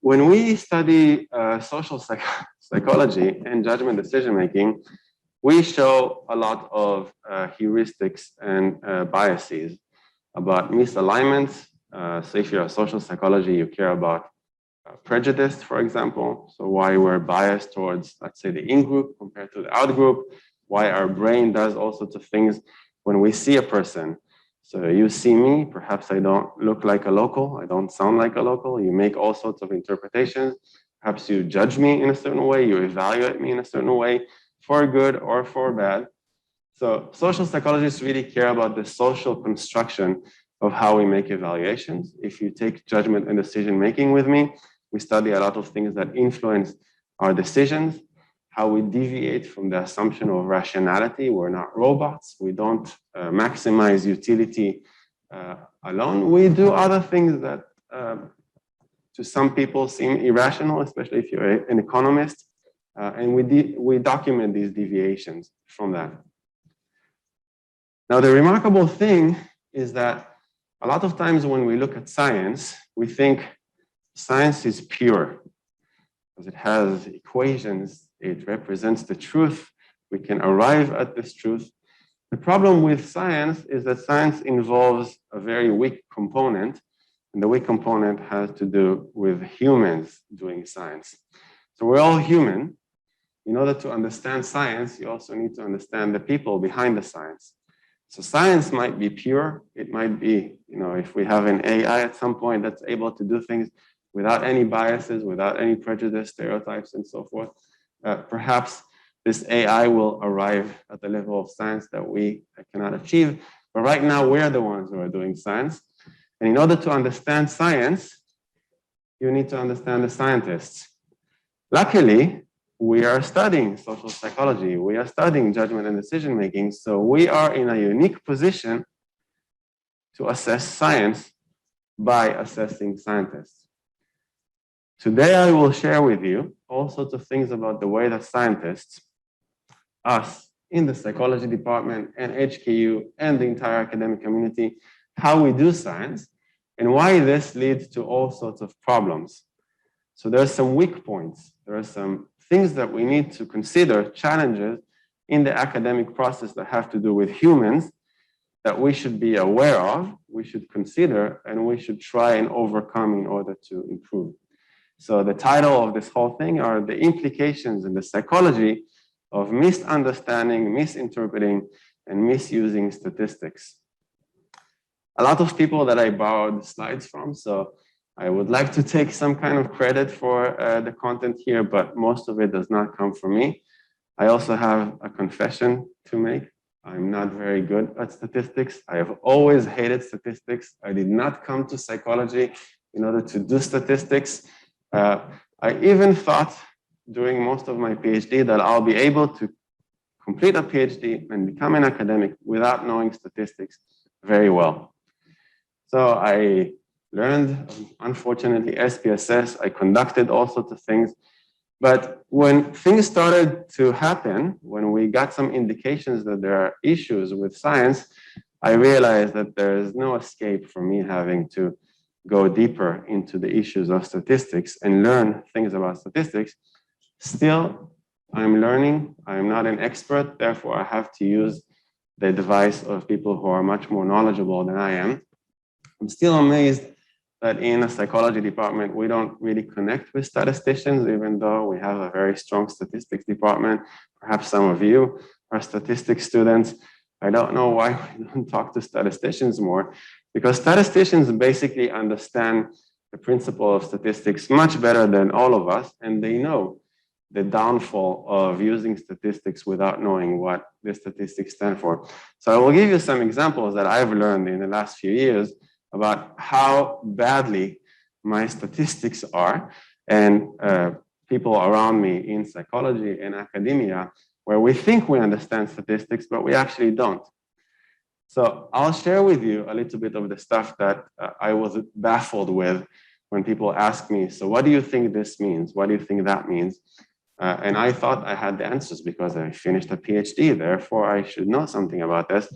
when we study social psychology and judgment decision making, we show a lot of heuristics and biases about misalignments. So if you're a social psychology, you care about prejudice, for example. So why we're biased towards, let's say, the in-group compared to the out-group, why our brain does all sorts of things when we see a person. So you see me, perhaps I don't look like a local, I don't sound like a local, you make all sorts of interpretations, perhaps you judge me in a certain way, you evaluate me in a certain way, for good or for bad. So social psychologists really care about the social construction of how we make evaluations. If you take judgment and decision making with me, we study a lot of things that influence our decisions, how we deviate from the assumption of rationality. We're not robots. We don't maximize utility alone. We do other things that to some people seem irrational, especially if you're an economist. And we document these deviations from that. Now, the remarkable thing is that a lot of times when we look at science, we think science is pure because it has equations, it represents the truth, we can arrive at this truth. The problem with science is that science involves a very weak component, and the weak component has to do with humans doing science. So we're all human. In order to understand science, you also need to understand the people behind the science. So science might be pure. It might be, if we have an AI at some point that's able to do things without any biases, without any prejudice, stereotypes, and so forth, perhaps this AI will arrive at the level of science that we cannot achieve. But right now, we're the ones who are doing science. And in order to understand science, you need to understand the scientists. Luckily, we are studying social psychology. We are studying judgment and decision making. So we are in a unique position to assess science by assessing scientists. Today, I will share with you all sorts of things about the way that scientists, us in the psychology department and HKU and the entire academic community, how we do science and why this leads to all sorts of problems. So there are some weak points. There are some things that we need to consider, challenges in the academic process that have to do with humans that we should be aware of, we should consider, and we should try and overcome in order to improve. So the title of this whole thing are the implications in the psychology of misunderstanding, misinterpreting, and misusing statistics. A lot of people that I borrowed slides from, so I would like to take some kind of credit for the content here, but most of it does not come from me. I also have a confession to make. I'm not very good at statistics. I have always hated statistics. I did not come to psychology in order to do statistics. I even thought during most of my PhD that I'll be able to complete a PhD and become an academic without knowing statistics very well. So I learned, unfortunately, SPSS. I conducted all sorts of things. But when things started to happen, when we got some indications that there are issues with science, I realized that there is no escape from me having to go deeper into the issues of statistics and learn things about statistics. Still, I'm learning. I'm not an expert. Therefore, I have to use the advice of people who are much more knowledgeable than I am. I'm still amazed that in a psychology department, we don't really connect with statisticians, even though we have a very strong statistics department. Perhaps some of you are statistics students. I don't know why we don't talk to statisticians more, because statisticians basically understand the principle of statistics much better than all of us, and they know the downfall of using statistics without knowing what the statistics stand for. So I will give you some examples that I've learned in the last few years about how badly my statistics are, and people around me in psychology and academia, where we think we understand statistics, but we actually don't. So I'll share with you a little bit of the stuff that I was baffled with when people ask me, so what do you think this means? What do you think that means? And I thought I had the answers because I finished a PhD, therefore I should know something about this.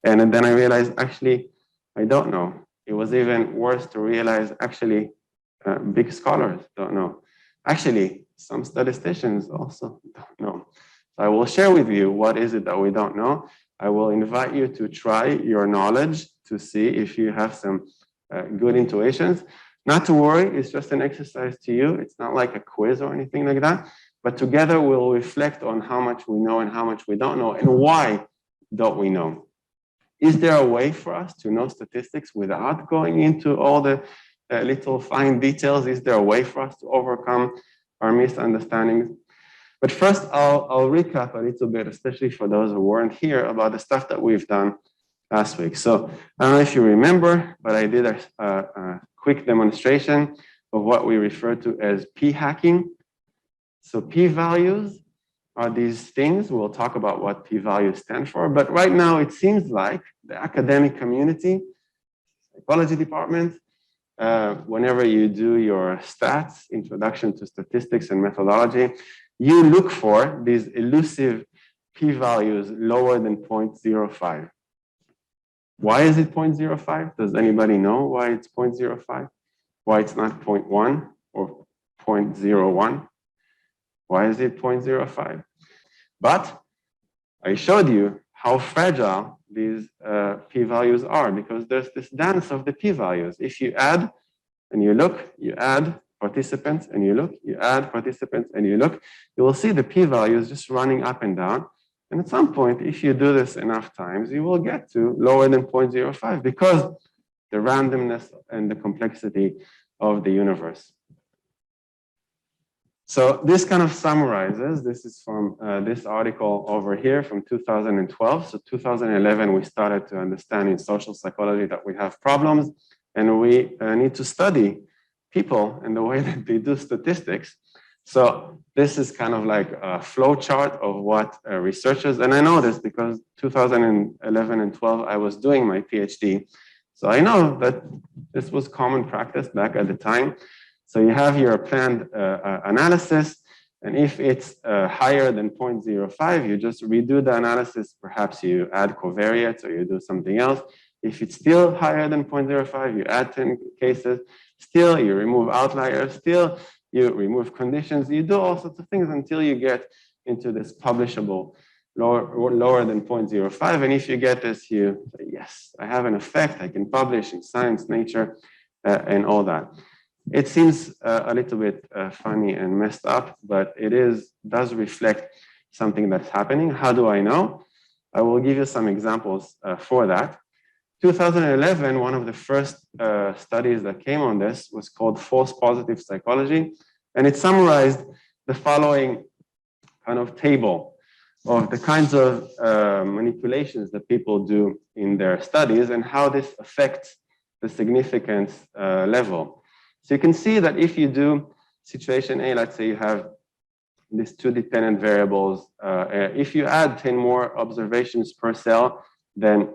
And then I realized, actually, I don't know. It was even worse to realize, actually, big scholars don't know. Actually, some statisticians also don't know. So I will share with you what is it that we don't know. I will invite you to try your knowledge to see if you have some good intuitions. Not to worry, it's just an exercise to you. It's not like a quiz or anything like that. But together we'll reflect on how much we know and how much we don't know and why don't we know. Is there a way for us to know statistics without going into all the little fine details? Is there a way for us to overcome our misunderstandings? But first, I'll recap a little bit, especially for those who weren't here, about the stuff that we've done last week. So I don't know if you remember, but I did a quick demonstration of what we refer to as p-hacking. So p-values are these things. We'll talk about what p-values stand for. But right now, it seems like the academic community, psychology department, whenever you do your stats, introduction to statistics and methodology, you look for these elusive p-values lower than 0.05. Why is it 0.05? Does anybody know why it's 0.05? Why it's not 0.1 or 0.01? Why is it 0.05? But I showed you how fragile these p-values are because there's this dance of the p-values. If you add and you look, you add participants and you look, you add participants and you look, you will see the p-values just running up and down. And at some point, if you do this enough times, you will get to lower than 0.05 because the randomness and the complexity of the universe. So this kind of summarizes, this is from this article over here from 2012. So 2011, we started to understand in social psychology that we have problems and we need to study people and the way that they do statistics. So this is kind of like a flow chart of what researchers, and I know this because 2011 and 12, I was doing my PhD. So I know that this was common practice back at the time. So you have your planned analysis, and if it's higher than 0.05, you just redo the analysis. Perhaps you add covariates or you do something else. If it's still higher than 0.05, you add 10 cases. Still, you remove outliers. Still, you remove conditions. You do all sorts of things until you get into this publishable lower than 0.05. And if you get this, you say, yes, I have an effect. I can publish in Science, Nature, and all that. It seems a little bit funny and messed up, but it does reflect something that's happening. How do I know? I will give you some examples for that. 2011, one of the first studies that came on this was called false positive psychology, and it summarized the following kind of table of the kinds of manipulations that people do in their studies and how this affects the significance level. So you can see that if you do situation A, let's say you have these two dependent variables, if you add 10 more observations per cell, then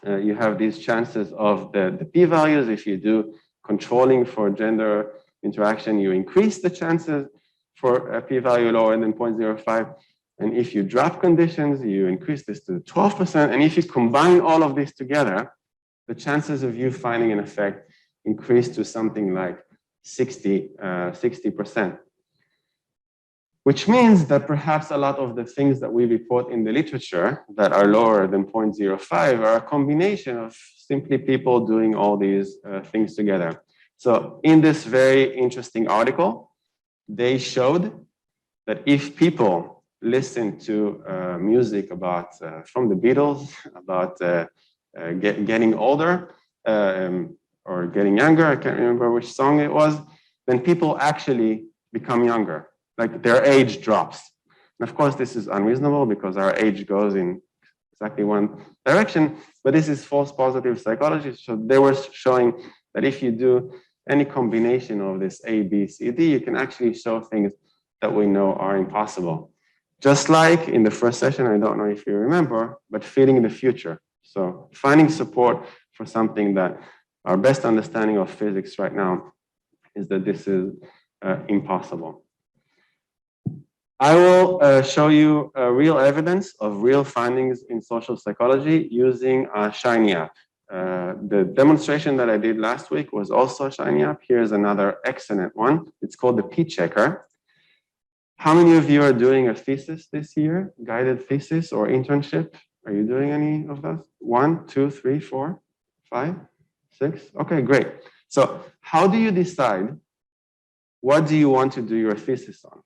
you have these chances of the p-values. If you do controlling for gender interaction, you increase the chances for a p-value lower than 0.05. And if you drop conditions, you increase this to 12%. And if you combine all of this together, the chances of you finding an effect increase to something like 60%. Which means that perhaps a lot of the things that we report in the literature that are lower than 0.05 are a combination of simply people doing all these things together. So in this very interesting article, they showed that if people listen to music about from the Beatles, about getting older or getting younger, I can't remember which song it was, then people actually become younger. Like their age drops. And of course, this is unreasonable because our age goes in exactly one direction, but this is false positive psychology. So they were showing that if you do any combination of this A, B, C, D, you can actually show things that we know are impossible. Just like in the first session, I don't know if you remember, but feeding the future. So finding support for something that our best understanding of physics right now is that this is impossible. I will show you real evidence of real findings in social psychology using a Shiny app. The demonstration that I did last week was also shiny up. Here's another excellent one. It's called the P-checker. How many of you are doing a thesis this year? Guided thesis or internship? Are you doing any of those? 1, 2, 3, 4, 5, 6? Okay, great. So how do you decide what do you want to do your thesis on?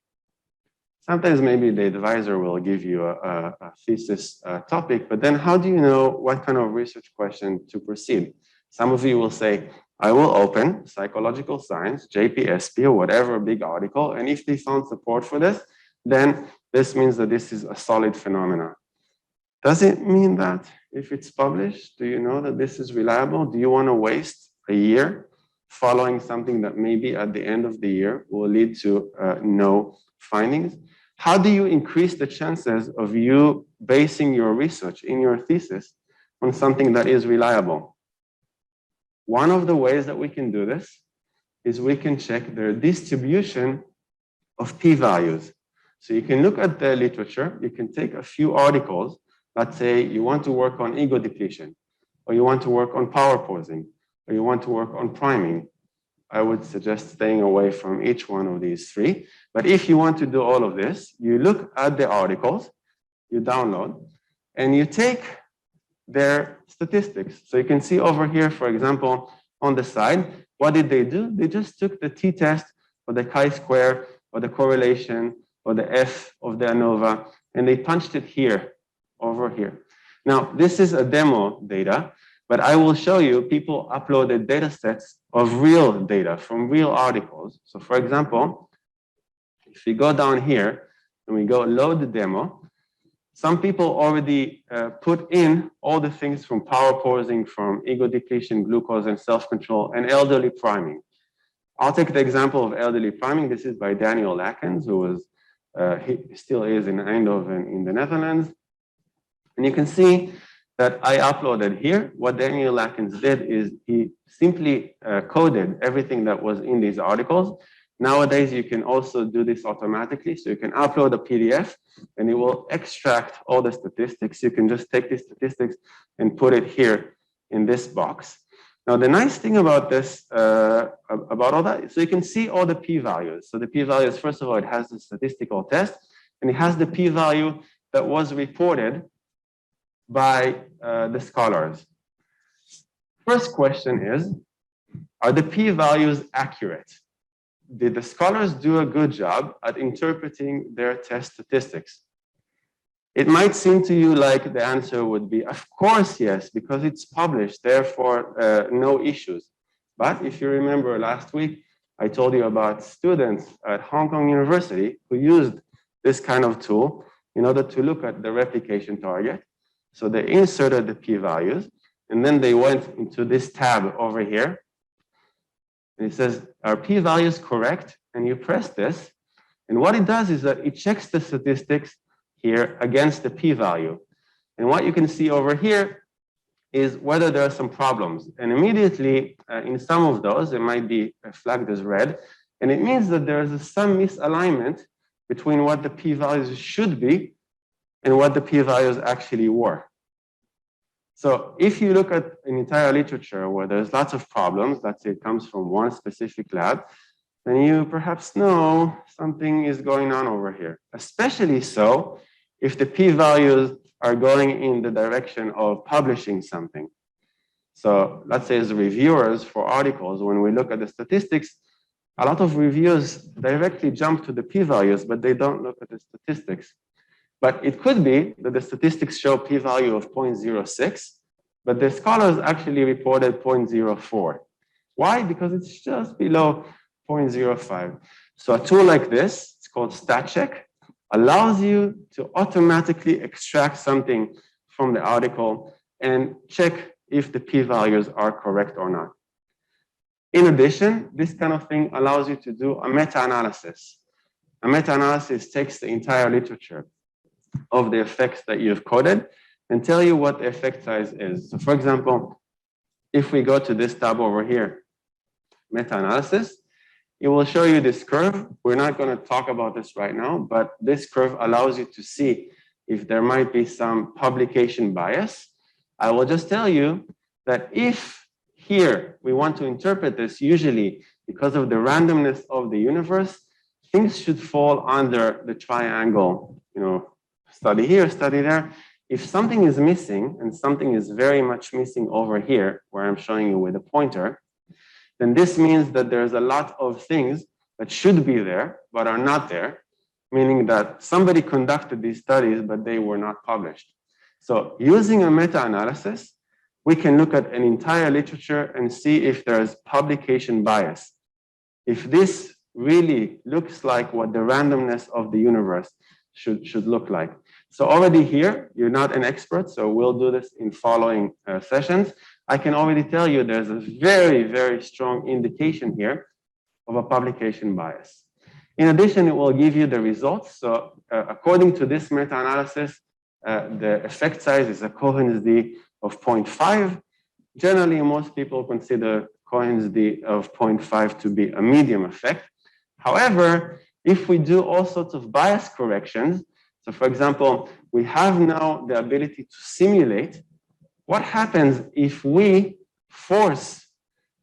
Sometimes maybe the advisor will give you a thesis topic, but then how do you know what kind of research question to proceed? Some of you will say, I will open psychological science, JPSP, or whatever big article, and if they found support for this, then this means that this is a solid phenomenon. Does it mean that if it's published, do you know that this is reliable? Do you want to waste a year following something that maybe at the end of the year will lead to no findings? How do you increase the chances of you basing your research in your thesis on something that is reliable? One of the ways that we can do this is we can check the distribution of p-values. So you can look at the literature, you can take a few articles. Let's say you want to work on ego depletion, or you want to work on power posing, or you want to work on priming. I would suggest staying away from each one of these three. But if you want to do all of this, you look at the articles, you download, and you take their statistics. So you can see over here, for example, on the side, what did they do? They just took the t-test or the chi-square or the correlation or the F of the ANOVA, and they punched it here, over here. Now, this is a demo data, but I will show you people uploaded data sets of real data from real articles. So for example, if we go down here and we go load the demo, some people already put in all the things from power posing, from ego depletion, glucose and self-control, and elderly priming. I'll take the example of elderly priming. This is by Daniel Lakens, who was, he still is in Eindhoven in the Netherlands. And you can see that I uploaded here. What Daniel Lakens did is he simply coded everything that was in these articles. Nowadays, you can also do this automatically. So you can upload a PDF and it will extract all the statistics. You can just take these statistics and put it here in this box. Now, the nice thing about this, about all that, so you can see all the p-values. So the p-values, first of all, it has the statistical test and it has the p-value that was reported by the scholars. First question is, are the p-values accurate? Did the scholars do a good job at interpreting their test statistics? It might seem to you like the answer would be, of course, yes, because it's published, therefore no issues. But if you remember last week, I told you about students at Hong Kong University who used this kind of tool in order to look at the replication target. So they inserted the p-values, and then they went into this tab over here. And it says, are p-values correct? And you press this. And what it does is that it checks the statistics here against the p-value. And what you can see over here is whether there are some problems. And immediately, in some of those, it might be flagged as red. And it means that there is some misalignment between what the p-values should be and what the p-values actually were. So if you look at an entire literature where there's lots of problems, let's say it comes from one specific lab, then you perhaps know something is going on over here, especially so if the p-values are going in the direction of publishing something. So let's say as reviewers for articles, when we look at the statistics, a lot of reviews directly jump to the p-values, but they don't look at the statistics. But it could be that the statistics show p-value of 0.06, but the scholars actually reported 0.04. Why? Because it's just below 0.05. So a tool like this, it's called StatCheck, allows you to automatically extract something from the article and check if the p-values are correct or not. In addition, this kind of thing allows you to do a meta-analysis. A meta-analysis takes the entire literature of the effects that you've coded and tell you what the effect size is. So for example, if we go to this tab over here, meta-analysis, it will show you this curve. We're not going to talk about this right now, but this curve allows you to see if there might be some publication bias. I will just tell you that if here we want to interpret this, usually because of the randomness of the universe, things should fall under the triangle, study here, study there. If something is missing and something is very much missing over here, where I'm showing you with a pointer, then this means that there's a lot of things that should be there, but are not there, meaning that somebody conducted these studies, but they were not published. So using a meta-analysis, we can look at an entire literature and see if there's publication bias. If this really looks like what the randomness of the universe should look like. So already here, you're not an expert, so we'll do this in following sessions. I can already tell you there's a very, very strong indication here of a publication bias. In addition, it will give you the results. So according to this meta-analysis, the effect size is a Cohen's d of 0.5. Generally, most people consider Cohen's d of 0.5 to be a medium effect. However, if we do all sorts of bias corrections, so for example, we have now the ability to simulate what happens if we force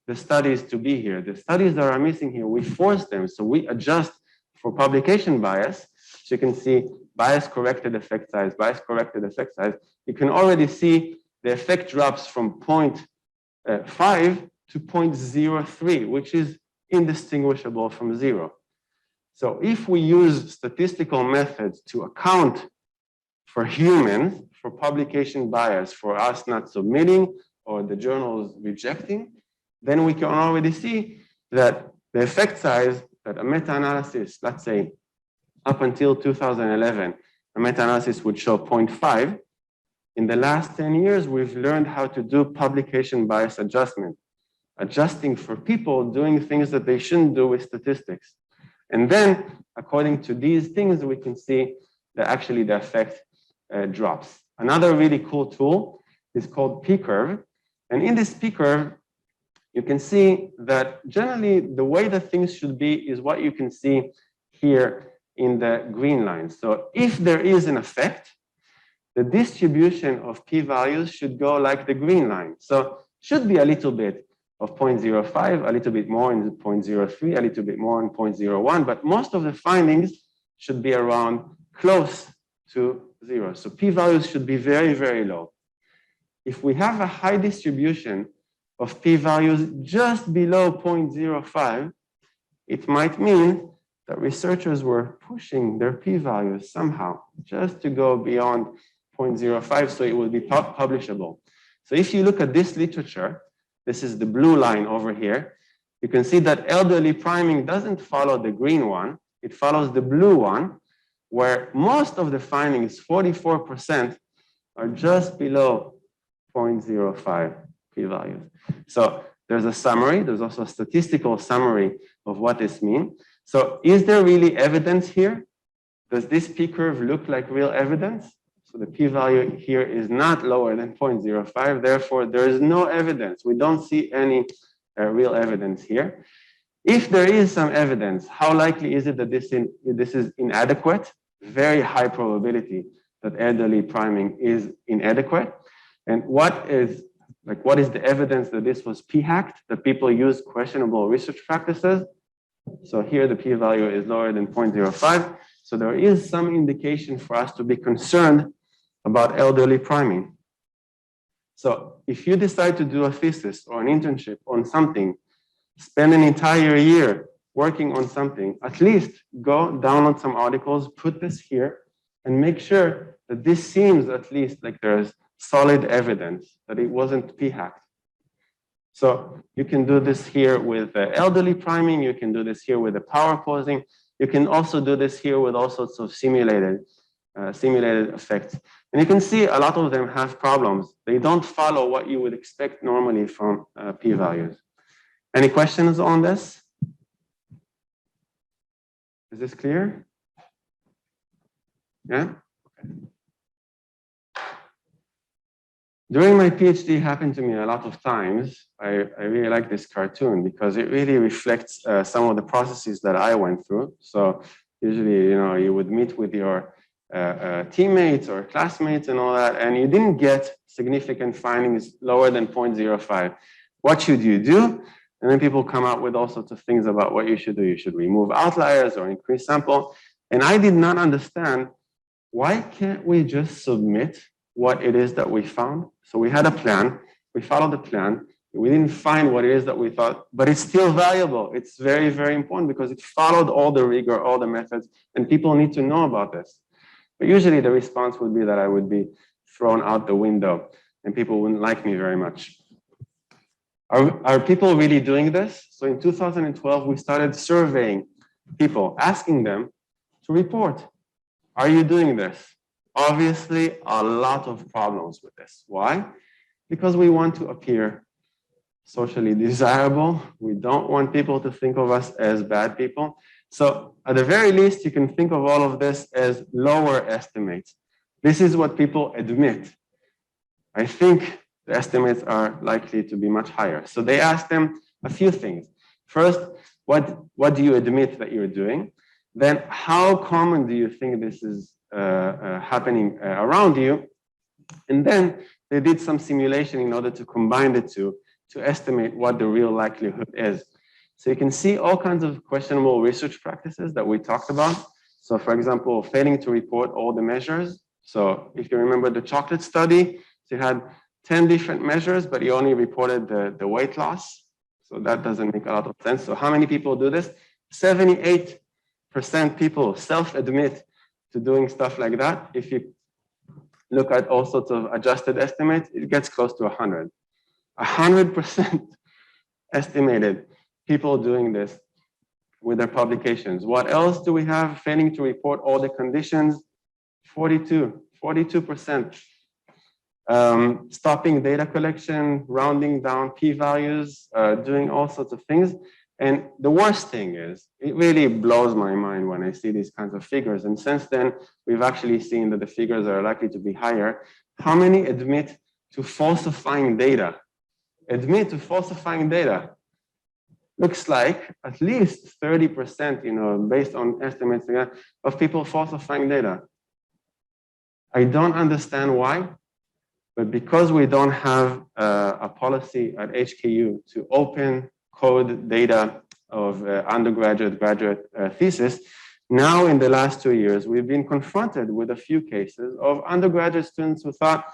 the studies to be here. The studies that are missing here, we force them. So we adjust for publication bias. So you can see bias corrected effect size, bias corrected effect size. You can already see the effect drops from 0.5 to 0.03, which is indistinguishable from 0. So if we use statistical methods to account for humans, for publication bias, for us not submitting or the journals rejecting, then we can already see that the effect size that a meta-analysis, let's say up until 2011, a meta-analysis would show 0.5. In the last 10 years, we've learned how to do publication bias adjustment, adjusting for people doing things that they shouldn't do with statistics. And then, according to these things, we can see that actually the effect drops. Another really cool tool is called P-curve. And in this P-curve, you can see that generally the way that things should be is what you can see here in the green line. So if there is an effect, the distribution of p-values should go like the green line. So should be a little bit of 0.05, a little bit more in 0.03, a little bit more in 0.01, but most of the findings should be around close to 0. So p-values should be very, very low. If we have a high distribution of p-values just below 0.05, it might mean that researchers were pushing their p-values somehow just to go beyond 0.05, so it will be publishable. So if you look at this literature, this is the blue line over here, you can see that elderly priming doesn't follow the green one, it follows the blue one, where most of the findings, 44%, are just below 0.05 p-values. So there's a summary, there's also a statistical summary of what this means. So is there really evidence here? Does this p-curve look like real evidence? So the p-value here is not lower than 0.05, therefore there is no evidence. We don't see any real evidence here. If there is some evidence, how likely is it that this is inadequate? Very high probability that elderly priming is inadequate. And what is the evidence that this was p-hacked, that people use questionable research practices? So here the p-value is lower than 0.05. So there is some indication for us to be concerned about elderly priming. So if you decide to do a thesis or an internship on something, spend an entire year working on something, at least go download some articles, put this here, and make sure that this seems at least like there's solid evidence that it wasn't p-hacked. So you can do this here with elderly priming, you can do this here with the power posing, you can also do this here with all sorts of simulated effects. And you can see a lot of them have problems. They don't follow what you would expect normally from p-values. Any questions on this? Is this clear? Yeah? Okay. During my PhD, happened to me a lot of times. I really like this cartoon because it really reflects some of the processes that I went through. So usually, you would meet with your teammates or classmates and all that, and you didn't get significant findings lower than 0.05. What should you do? And then people come up with all sorts of things about what you should do. You should remove outliers or increase sample. And I did not understand, why can't we just submit what it is that we found? So we had a plan, we followed the plan, we didn't find what it is that we thought, but it's still valuable. It's very, very important because it followed all the rigor, all the methods, and people need to know about this. But usually the response would be that I would be thrown out the window and people wouldn't like me very much. Are people really doing this? So in 2012, we started surveying people, asking them to report. Are you doing this? Obviously, a lot of problems with this. Why? Because we want to appear socially desirable. We don't want people to think of us as bad people. So at the very least, you can think of all of this as lower estimates. This is what people admit. I think the estimates are likely to be much higher. So they asked them a few things. First, what do you admit that you're doing? Then how common do you think this is happening around you? And then they did some simulation in order to combine the two to estimate what the real likelihood is. So you can see all kinds of questionable research practices that we talked about. So for example, failing to report all the measures. So if you remember the chocolate study, so you had 10 different measures, but you only reported the weight loss. So that doesn't make a lot of sense. So how many people do this? 78% people self-admit to doing stuff like that. If you look at all sorts of adjusted estimates, it gets close to 100. 100% estimated people doing this with their publications. What else do we have? Failing to report all the conditions, 42%. Stopping data collection, rounding down p-values, doing all sorts of things. And the worst thing is, it really blows my mind when I see these kinds of figures. And since then, we've actually seen that the figures are likely to be higher. How many admit to falsifying data? Admit to falsifying data. Looks like at least 30%, based on estimates of people falsifying data. I don't understand why. But because we don't have a policy at HKU to open code data of undergraduate, graduate thesis, now in the last 2 years, we've been confronted with a few cases of undergraduate students who thought,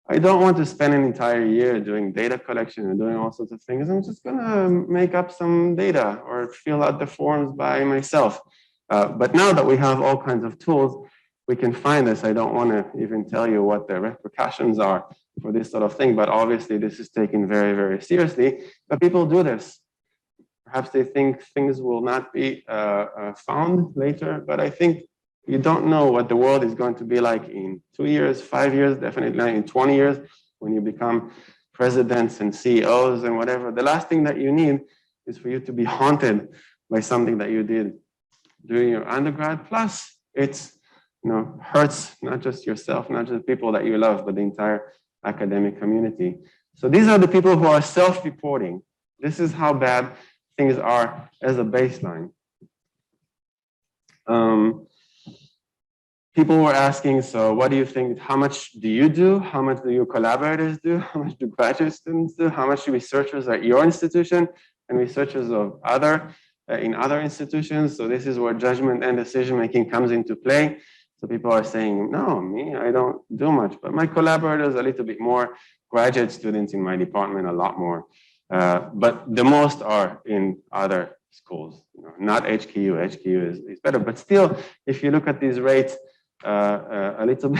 I don't want to spend an entire year doing data collection and doing all sorts of things. I'm just going to make up some data or fill out the forms by myself. But now that we have all kinds of tools, we can find this. I don't want to even tell you what the repercussions are for this sort of thing, but obviously this is taken very, very seriously. But people do this. Perhaps they think things will not be found later, but I think you don't know what the world is going to be like in 2 years, 5 years, definitely in 20 years, when you become presidents and CEOs and whatever. The last thing that you need is for you to be haunted by something that you did during your undergrad. Plus, it's hurts not just yourself, not just people that you love, but the entire academic community. So these are the people who are self-reporting. This is how bad things are as a baseline. People were asking, so what do you think, how much do you do? How much do your collaborators do? How much do graduate students do? How much do researchers at your institution and researchers of in other institutions? So this is where judgment and decision-making comes into play. So people are saying, no, I don't do much, but my collaborators a little bit more, graduate students in my department a lot more. But the most are in other schools, not HKU. HKU is better, but still, if you look at these rates, a little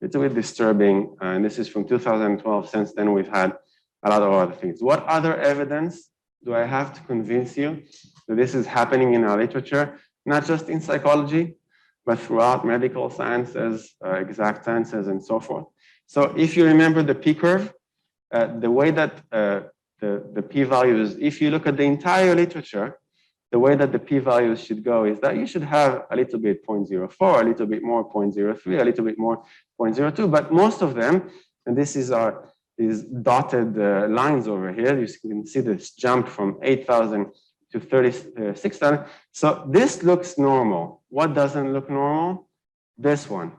bit disturbing. And this is from 2012. Since then, we've had a lot of other things. What other evidence do I have to convince you that this is happening in our literature, not just in psychology, but throughout medical sciences, exact sciences, and so forth? So if you remember the p-curve, the way that the p-values, if you look at the entire literature, the way that the p-values should go is that you should have a little bit 0.04, a little bit more 0.03, a little bit more 0.02, but most of them, and this is these dotted lines over here, you can see this jump from 8,000 to 36,000. So this looks normal. What doesn't look normal? this one,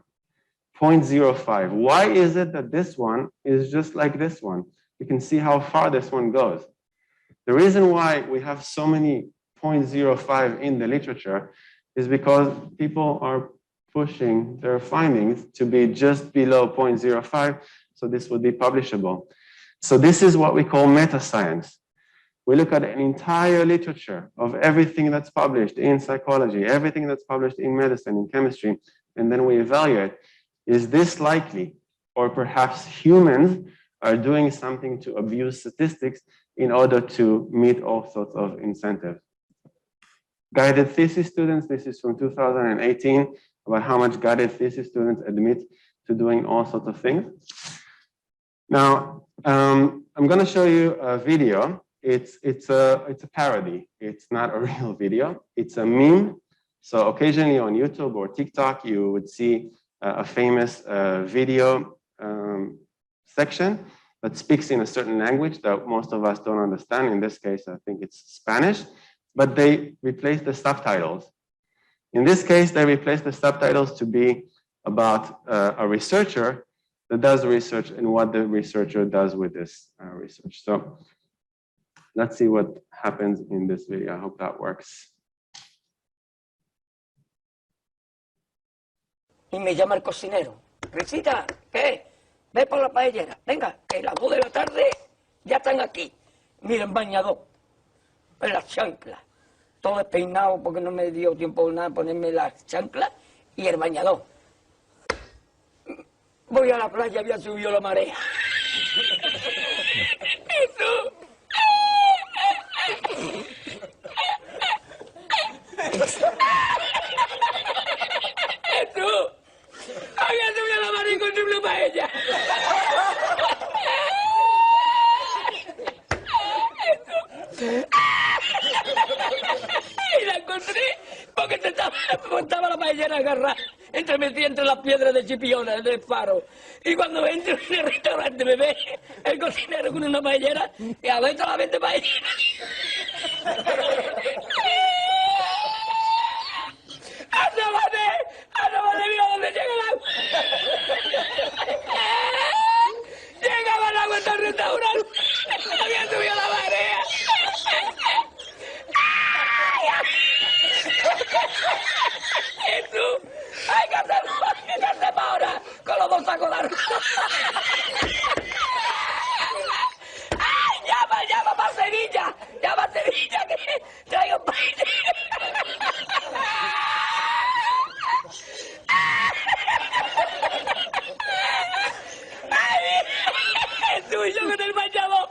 0.05. Why is it that this one is just like this one? You can see how far this one goes. The reason why we have so many 0.05 in the literature is because people are pushing their findings to be just below 0.05, so this would be publishable. So this is what we call meta-science. We look at an entire literature of everything that's published in psychology, everything that's published in medicine, in chemistry, and then we evaluate, is this likely? Or perhaps humans are doing something to abuse statistics in order to meet all sorts of incentives. Guided thesis students, this is from 2018, about how much guided thesis students admit to doing all sorts of things. Now, I'm going to show you a video. It's a parody. It's not a real video. It's a meme. So occasionally on YouTube or TikTok, you would see a famous video section that speaks in a certain language that most of us don't understand. In this case, I think it's Spanish, but they replace the subtitles. In this case, they replace the subtitles to be about a researcher that does research and what the researcher does with this research. So let's see what happens in this video. I hope that works. Y me llama el cocinero. Risita, ¿qué? Ve por la paellera. Venga, que las 2 de la tarde ya están aquí. Miren, bañador. En las chanclas. Todo despeinado porque no me dio tiempo nada ponerme las chanclas y el bañador. Voy a la playa, había subido la marea. Eso. Eso. Había subido la marea y encontré una paella. Eso. Y la encontré porque estaba la paellera agarrada, metida entre las piedras de Chipiona, del faro. Y cuando entro en el restaurante me ve el cocinero con una paellera y a ver solamente paellera. ¡Asómate, mira dónde llega el agua! Llegaba el agua hasta el restaurante, había subido la marea. Jesús, hay que hacer ahora con los 2 sacos largos. ¡Ay, llama para Sevilla! ¡Llama a Sevilla que traigo un país! ¡Ay, Jesús! Y yo con el bañador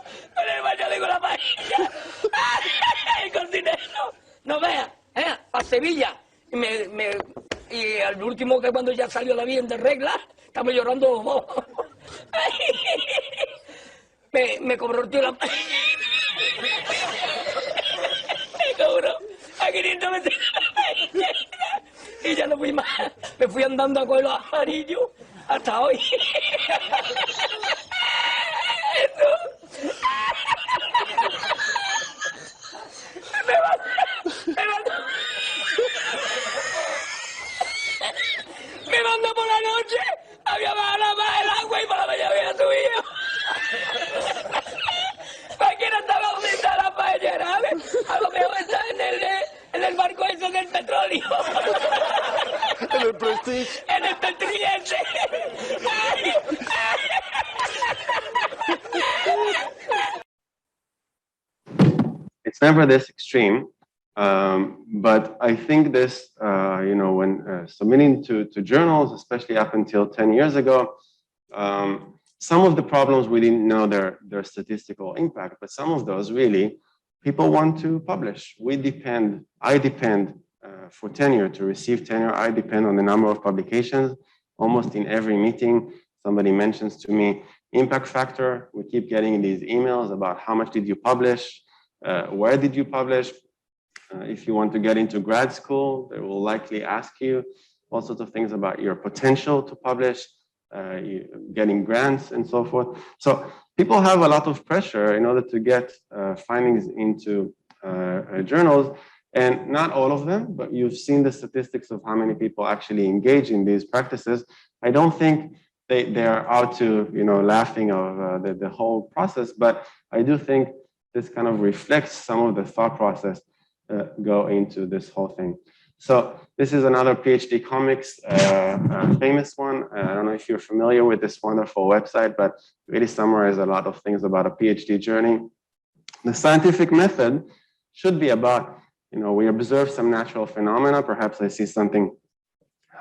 y con la paella. ¡Ay, el cocinero! No vea, para Sevilla. Y al último, que cuando ya salió la bien de regla, estamos llorando los dos. Me cobró el tío la... Me cobró a 500 veces y ya no fui más. Me fui andando a coger los amarillos hasta hoy. Me mandó por la noche, había bajado más el agua y por la mañana había subido. Cualquiera estaba donde está la paellera, a lo mejor está en el barco ese del petróleo. En el Prestige. En el Petriense. It's never this extreme. But I think this, when submitting to journals, especially up until 10 years ago, some of the problems we didn't know their statistical impact, but some of those really, people want to publish. I depend for tenure, to receive tenure, I depend on the number of publications. Almost in every meeting, somebody mentions to me impact factor. We keep getting these emails about how much did you publish, where did you publish. If you want to get into grad school, they will likely ask you all sorts of things about your potential to publish, getting grants and so forth. So people have a lot of pressure in order to get findings into journals. And not all of them, but you've seen the statistics of how many people actually engage in these practices. I don't think they are out to, laughing of the whole process, but I do think this kind of reflects some of the thought process go into this whole thing. So this is another PhD comics, famous one. I don't know if you're familiar with this wonderful website, but really summarizes a lot of things about a PhD journey. The scientific method should be about, we observe some natural phenomena. Perhaps I see something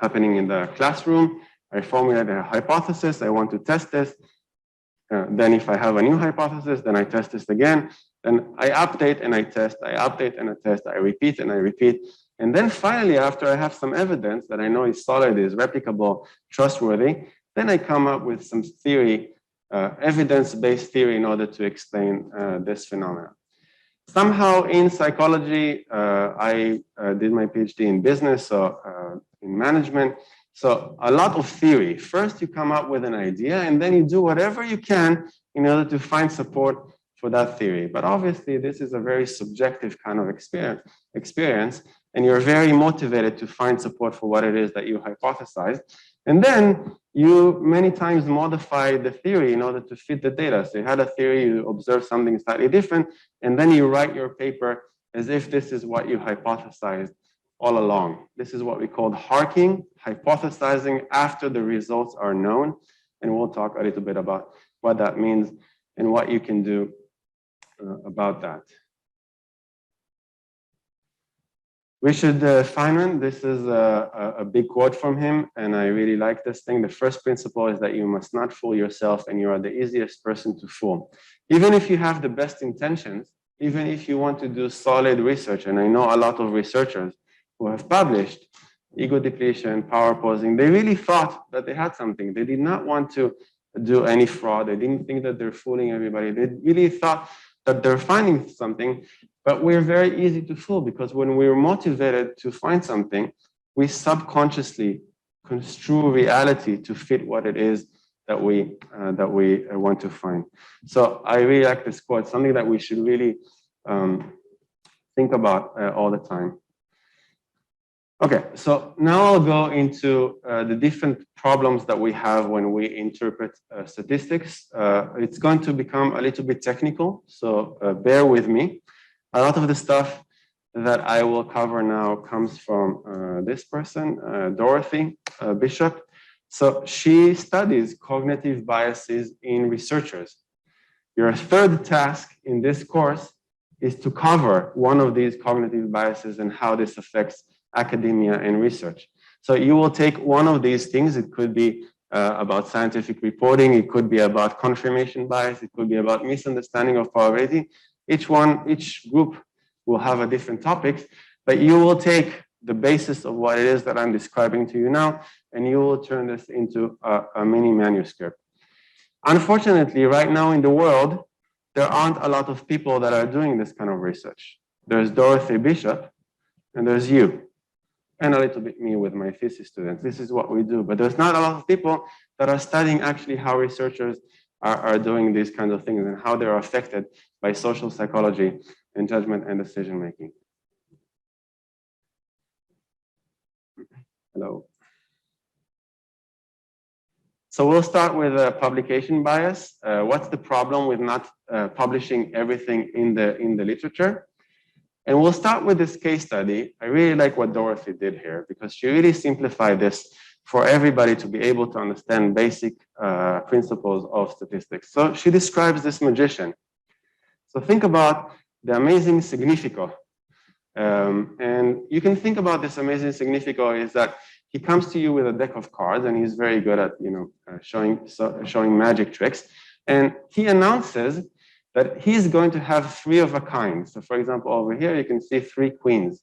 happening in the classroom. I formulate a hypothesis. I want to test this. Then if I have a new hypothesis, then I test this again. Then I update and I test. I update and I test. I repeat and I repeat. And then finally, after I have some evidence that I know is solid, is replicable, trustworthy, then I come up with some theory, evidence-based theory in order to explain this phenomenon. Somehow in psychology, I did my PhD in business, so in management. So a lot of theory. First, you come up with an idea, and then you do whatever you can in order to find support for that theory. But obviously, this is a very subjective kind of experience, and you're very motivated to find support for what it is that you hypothesized. And then you many times modify the theory in order to fit the data. So you had a theory, you observe something slightly different, and then you write your paper as if this is what you hypothesized all along. This is what we call harking, hypothesizing after the results are known. And we'll talk a little bit about what that means and what you can do about that. Richard Feynman, this is a big quote from him, and I really like this thing. The first principle is that you must not fool yourself, and you are the easiest person to fool. Even if you have the best intentions, even if you want to do solid research, and I know a lot of researchers who have published ego depletion, power posing, they really thought that they had something. They did not want to do any fraud. They didn't think that they're fooling everybody. They really thought that they're finding something, but we're very easy to fool because when we're motivated to find something, we subconsciously construe reality to fit what it is that we want to find. So I really like this quote, something that we should really think about all the time. Okay, so now I'll go into the different problems that we have when we interpret statistics. It's going to become a little bit technical, so bear with me. A lot of the stuff that I will cover now comes from this person, Dorothy Bishop. So she studies cognitive biases in researchers. Your third task in this course is to cover one of these cognitive biases and how this affects academia and research. So you will take one of these things. It could be about scientific reporting. It could be about confirmation bias. It could be about misunderstanding of probability. Each group will have a different topic, but you will take the basis of what it is that I'm describing to you now, and you will turn this into a mini manuscript. Unfortunately, right now in the world, there aren't a lot of people that are doing this kind of research. There's Dorothy Bishop, and there's you. And a little bit me with my thesis students. This is what we do. But there's not a lot of people that are studying actually how researchers are doing these kinds of things and how they're affected by social psychology and judgment and decision making. Hello. So we'll start with publication bias. What's the problem with not publishing everything in the literature? And we'll start with this case study. I really like what Dorothy did here because she really simplified this for everybody to be able to understand basic principles of statistics. So she describes this magician. So think about the Amazing Significo. And you can think about this Amazing Significo is that he comes to you with a deck of cards and he's very good at showing magic tricks. And he announces that he's going to have 3 of a kind. So for example, over here, you can see 3 queens,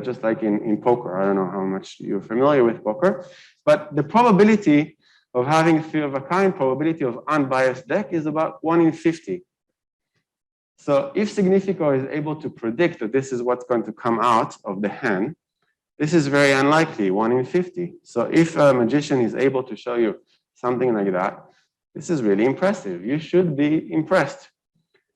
just like in poker. I don't know how much you're familiar with poker, but the probability of having 3 of a kind, probability of unbiased deck is about 1 in 50. So if Significo is able to predict that this is what's going to come out of the hand, this is very unlikely, 1 in 50. So if a magician is able to show you something like that, this is really impressive. You should be impressed.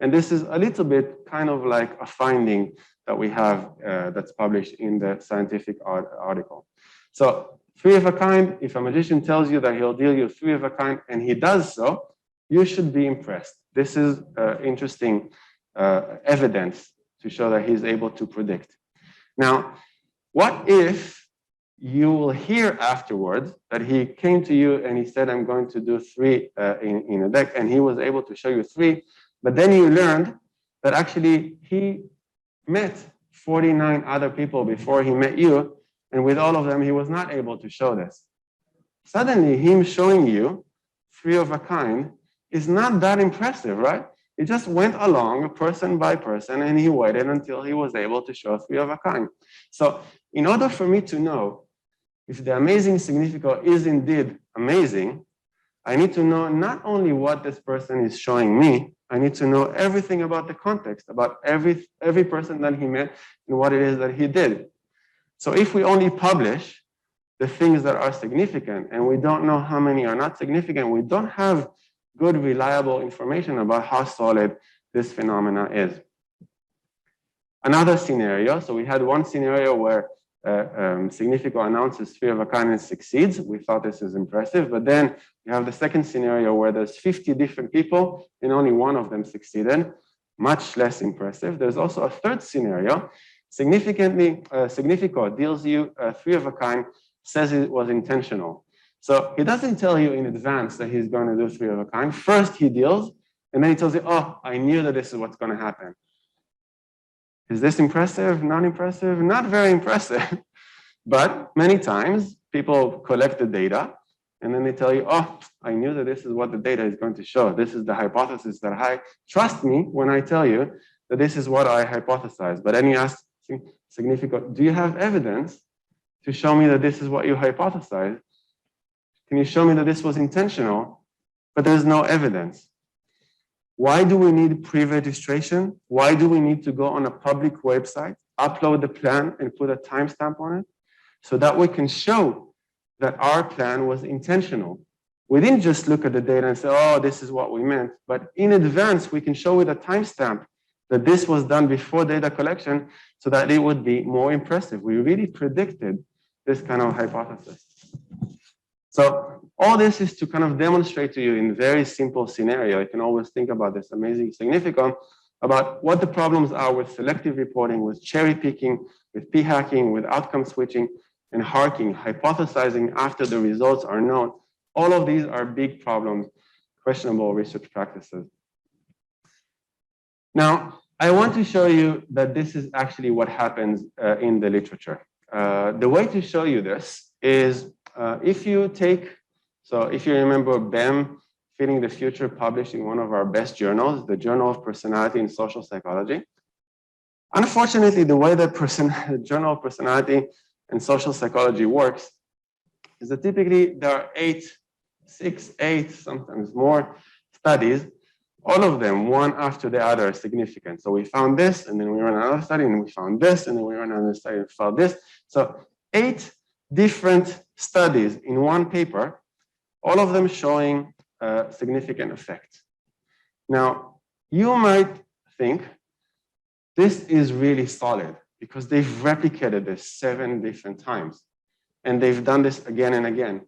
And this is a little bit kind of like a finding that we have that's published in the scientific article. So 3 of a kind, if a magician tells you that he'll deal you 3 of a kind and he does so, you should be impressed. This is interesting evidence to show that he's able to predict. Now, what if you will hear afterwards that he came to you and he said, I'm going to do 3 in a deck, and he was able to show you 3, but then you learned that actually he met 49 other people before he met you, and with all of them, he was not able to show this. Suddenly, him showing you 3 of a kind is not that impressive, right? He just went along person by person, and he waited until he was able to show 3 of a kind. So in order for me to know if the Amazing Significo is indeed amazing, I need to know not only what this person is showing me, I need to know everything about the context, about every person that he met and what it is that he did. So if we only publish the things that are significant and we don't know how many are not significant, we don't have good, reliable information about how solid this phenomena is. Another scenario, so we had one scenario where Significo announces 3 of a kind and succeeds. We thought this is impressive, but then you have the second scenario where there's 50 different people and only one of them succeeded. Much less impressive. There's also a third scenario. Significo deals you 3 of a kind, says it was intentional. So he doesn't tell you in advance that he's going to do 3 of a kind. First he deals, and then he tells you, oh, I knew that this is what's going to happen. Is this impressive? Not impressive? Not very impressive. But many times people collect the data and then they tell you, oh, I knew that this is what the data is going to show. This is the hypothesis that I trust me when I tell you that this is what I hypothesized. But then you ask Significo, do you have evidence to show me that this is what you hypothesized? Can you show me that this was intentional? But there's no evidence. Why do we need pre-registration? Why do we need to go on a public website, upload the plan, and put a timestamp on it? So that we can show that our plan was intentional. We didn't just look at the data and say, oh, this is what we meant. But in advance, we can show with a timestamp that this was done before data collection so that it would be more impressive. We really predicted this kind of hypothesis. So all this is to kind of demonstrate to you in very simple scenario. You can always think about this Amazing Significo, about what the problems are with selective reporting, with cherry picking, with p-hacking, with outcome switching, and harking, hypothesizing after the results are known. All of these are big problems, questionable research practices. Now, I want to show you that this is actually what happens in the literature. The way to show you this is if you take, so if you remember BEM, Feeding the Future, published in one of our best journals, the Journal of Personality and Social Psychology. Unfortunately, the way that the Journal of Personality and Social Psychology works is that typically there are 6, 8, sometimes more studies, all of them, one after the other, are significant. So we found this, and then we run another study, and we found this, and then we run another study and found this. So 8 different studies in one paper, all of them showing a significant effect. Now, you might think this is really solid because they've replicated this 7 different times, and they've done this again and again.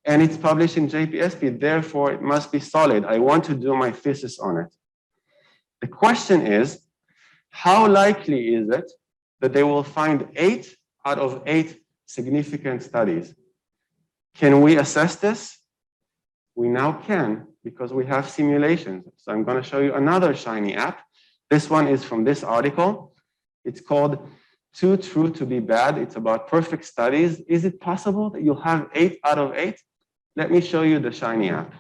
And it's published in JPSP, therefore it must be solid. I want to do my thesis on it. The question is, how likely is it that they will find 8 out of 8 significant studies? Can we assess this? We now can, because we have simulations. So I'm going to show you another shiny app. This one is from this article. It's called Too True to Be Bad. It's about perfect studies. Is it possible that you'll have 8 out of 8? Let me show you the shiny app.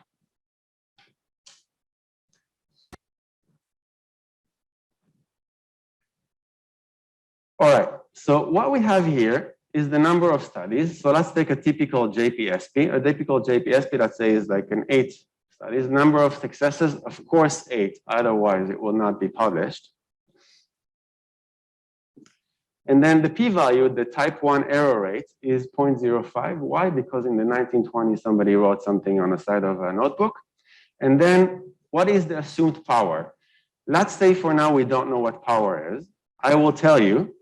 All right, so what we have here is the number of studies. So let's take a typical JPSP. A typical JPSP, let's say, is like an 8 studies. Number of successes, of course, 8. Otherwise, it will not be published. And then the p-value, the type 1 error rate, is 0.05. Why? Because in the 1920s, somebody wrote something on the side of a notebook. And then what is the assumed power? Let's say for now we don't know what power is. I will tell you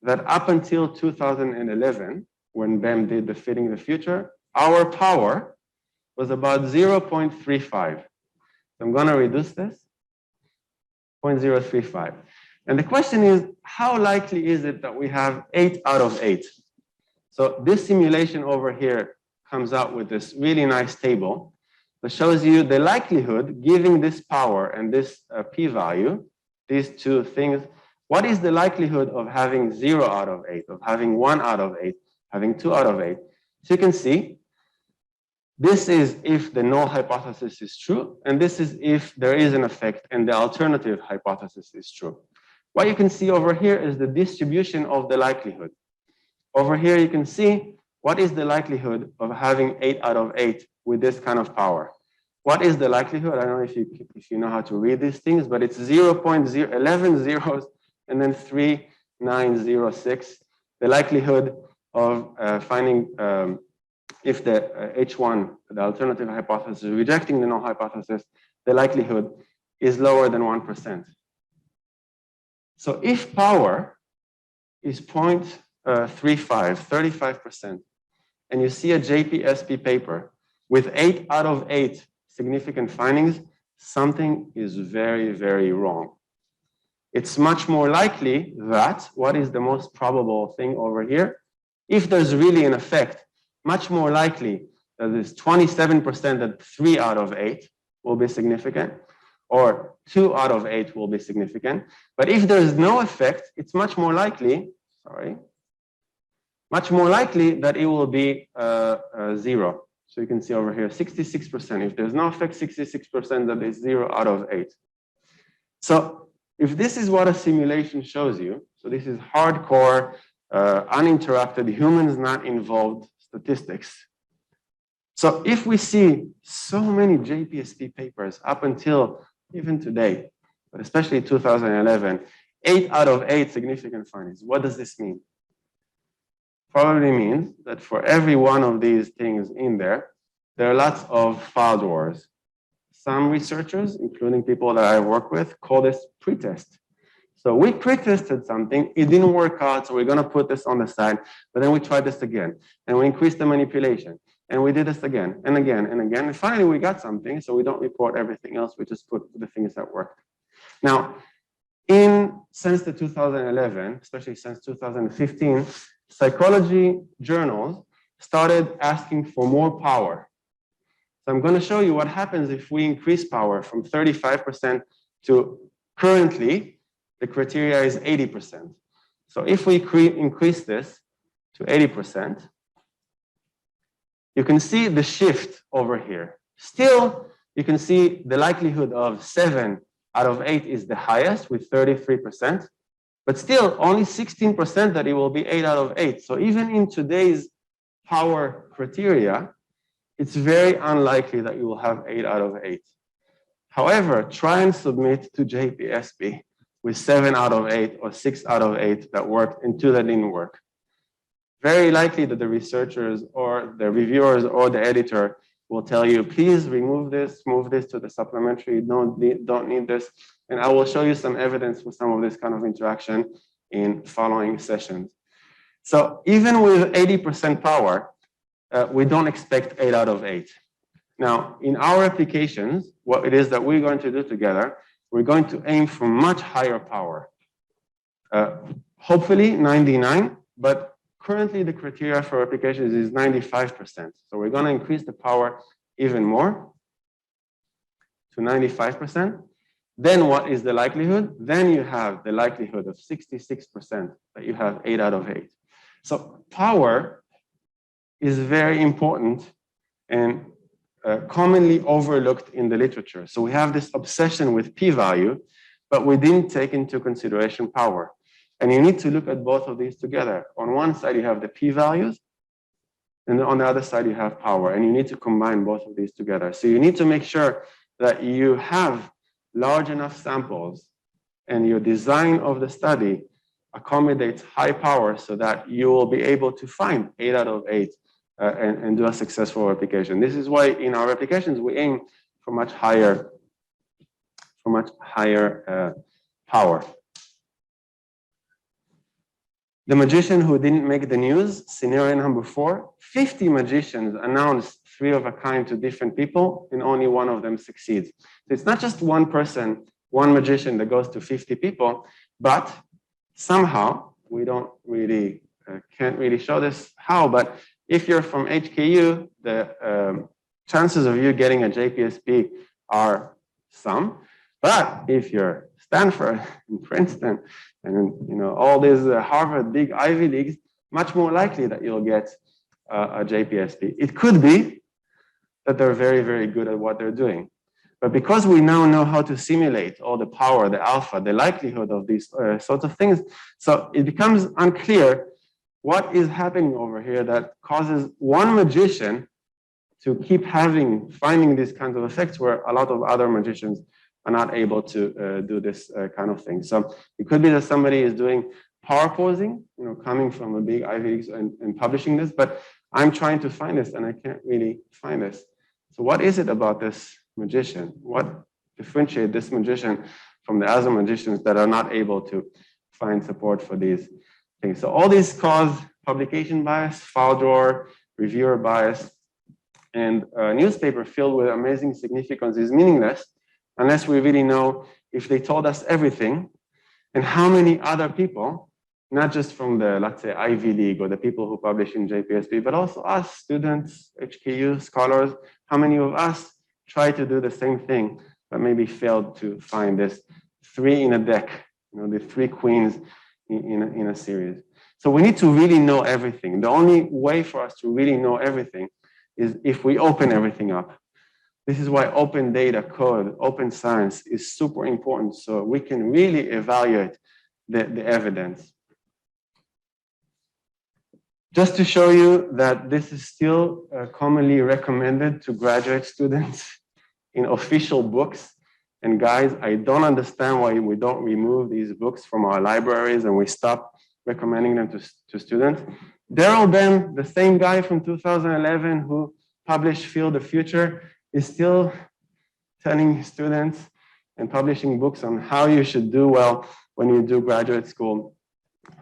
that up until 2011, when BEM did the Fitting the Future, our power was about 0.35. So I'm going to reduce this, 0.035. And the question is, how likely is it that we have 8 out of 8? So this simulation over here comes out with this really nice table that shows you the likelihood, giving this power and this p-value, these two things, what is the likelihood of having 0 out of 8, of having 1 out of 8, having 2 out of 8? So you can see, this is if the null hypothesis is true, and this is if there is an effect and the alternative hypothesis is true. What you can see over here is the distribution of the likelihood. Over here, you can see what is the likelihood of having 8 out of 8 with this kind of power. What is the likelihood? I don't know if you know how to read these things, but it's 0.11 zeros and then 3906. The likelihood of finding if the H1, the alternative hypothesis, rejecting the null hypothesis, the likelihood is lower than 1%. So if power is 0.35, 35%, and you see a JPSP paper with 8 out of 8 significant findings, something is very, very wrong. It's much more likely that, what is the most probable thing over here? If there's really an effect, much more likely that there's 27% that 3 out of 8 will be significant, or 2 out of 8 will be significant. But if there's no effect, it's much more likely, much more likely that it will be 0. So you can see over here, 66%. If there's no effect, 66% that is 0 out of 8. So if this is what a simulation shows you, so this is hardcore, uninterrupted, humans not involved statistics. So if we see so many JPSP papers up until even today, but especially 2011, 8 out of 8 significant findings, what does this mean? Probably means that for every one of these things in there, there are lots of file drawers. Some researchers, including people that I work with, call this pretest. So we pre-tested something, it didn't work out, so we're going to put this on the side, but then we tried this again, and we increased the manipulation, and we did this again, and again, and again, and finally we got something, so we don't report everything else, we just put the things that worked. Now, since the 2011, especially since 2015, psychology journals started asking for more power. So I'm going to show you what happens if we increase power from 35% to currently, the criteria is 80%. So if we increase this to 80%, you can see the shift over here. Still, you can see the likelihood of 7 out of 8 is the highest with 33%, but still only 16% that it will be 8 out of 8. So even in today's power criteria, it's very unlikely that you will have 8 out of 8. However, try and submit to JPSP with 7 out of 8 or 6 out of 8 that worked and 2 that didn't work. Very likely that the researchers or the reviewers or the editor will tell you, please remove this, move this to the supplementary, don't need this. And I will show you some evidence for some of this kind of interaction in following sessions. So even with 80% power, we don't expect 8 out of 8. Now, in our applications, what it is that we're going to do together, we're going to aim for much higher power. Hopefully 99, but currently the criteria for applications is 95%. So we're going to increase the power even more to 95%. Then what is the likelihood? Then you have the likelihood of 66% that you have 8 out of 8. So power is very important and commonly overlooked in the literature. So we have this obsession with p-value, but we didn't take into consideration power. And you need to look at both of these together. On one side, you have the p-values, and on the other side, you have power. And you need to combine both of these together. So you need to make sure that you have large enough samples and your design of the study accommodates high power so that you will be able to find 8 out of 8 and do a successful application. This is why in our applications, we aim for much higher power. The magician who didn't make the news, scenario number 4, 50 magicians announced 3 of a kind to different people, and only one of them succeeds. So it's not just one person, one magician that goes to 50 people, but somehow, we don't really, can't really show this how, but if you're from HKU, the chances of you getting a JPSP are some. But if you're Stanford and Princeton and all these Harvard big Ivy Leagues, much more likely that you'll get a JPSP. It could be that they're very, very good at what they're doing. But because we now know how to simulate all the power, the alpha, the likelihood of these sorts of things, so it becomes unclear what is happening over here that causes one magician to keep finding these kinds of effects where a lot of other magicians are not able to do this kind of thing. So it could be that somebody is doing power posing, coming from a big Ivy League and publishing this, but I'm trying to find this and I can't really find this. So what is it about this magician? What differentiates this magician from the other magicians that are not able to find support for these things? So all these cause publication bias, file drawer, reviewer bias, and a newspaper filled with amazing significance is meaningless unless we really know if they told us everything and how many other people, not just from the, let's say, Ivy League or the people who publish in JPSP, but also us, students, HKU, scholars, how many of us try to do the same thing, but maybe failed to find this 3 in a deck, the 3 queens in a series. So we need to really know everything. The only way for us to really know everything is if we open everything up. This is why open data code, open science is super important, so we can really evaluate the evidence. Just to show you that this is still commonly recommended to graduate students in official books. And guys, I don't understand why we don't remove these books from our libraries and we stop recommending them to students. Daryl Ben, the same guy from 2011 who published Feel the Future, is still telling students and publishing books on how you should do well when you do graduate school.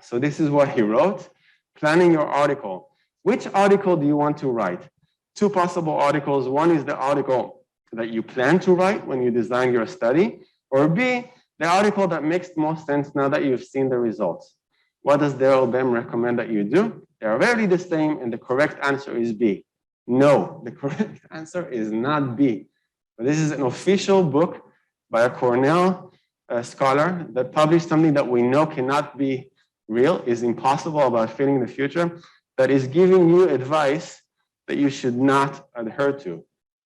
So this is what he wrote. Planning your article. Which article do you want to write? 2 possible articles. One is the article that you plan to write when you design your study, or B, the article that makes most sense now that you've seen the results. What does Daryl Bem recommend that you do? They are rarely the same, and the correct answer is B. No, the correct answer is not B. But this is an official book by a Cornell scholar that published something that we know cannot be real, is impossible about feeling the future, that is giving you advice that you should not adhere to.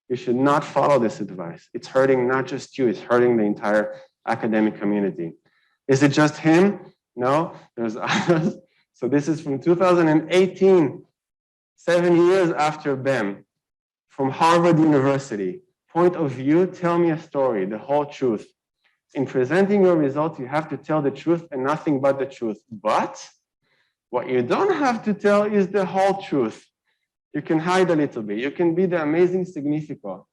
You should not follow this advice. It's hurting not just you, it's hurting the entire academic community. Is it just him? No, there's others. So this is from 2018, 7 years after BEM, from Harvard University. Point of view, tell me a story, the whole truth. In presenting your results, you have to tell the truth and nothing but the truth. But what you don't have to tell is the whole truth. You can hide a little bit. You can be the Amazing Significo.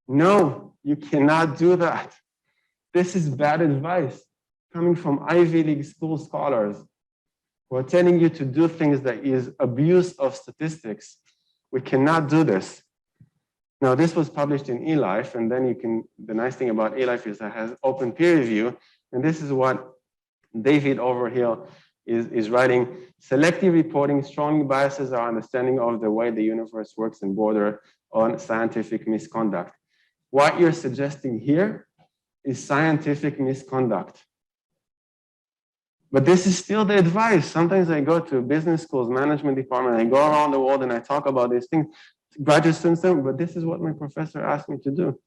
No, you cannot do that. This is bad advice coming from Ivy League school scholars who are telling you to do things that is abuse of statistics. We cannot do this. Now, this was published in eLife, and then you can, the nice thing about eLife is that it has open peer review, and this is what David Overhill is writing. Selective reporting strongly biases our understanding of the way the universe works and border on scientific misconduct. What you're suggesting here is scientific misconduct. But this is still the advice. Sometimes I go to business schools, management department, I go around the world and I talk about these things. Graduate students say, but this is what my professor asked me to do.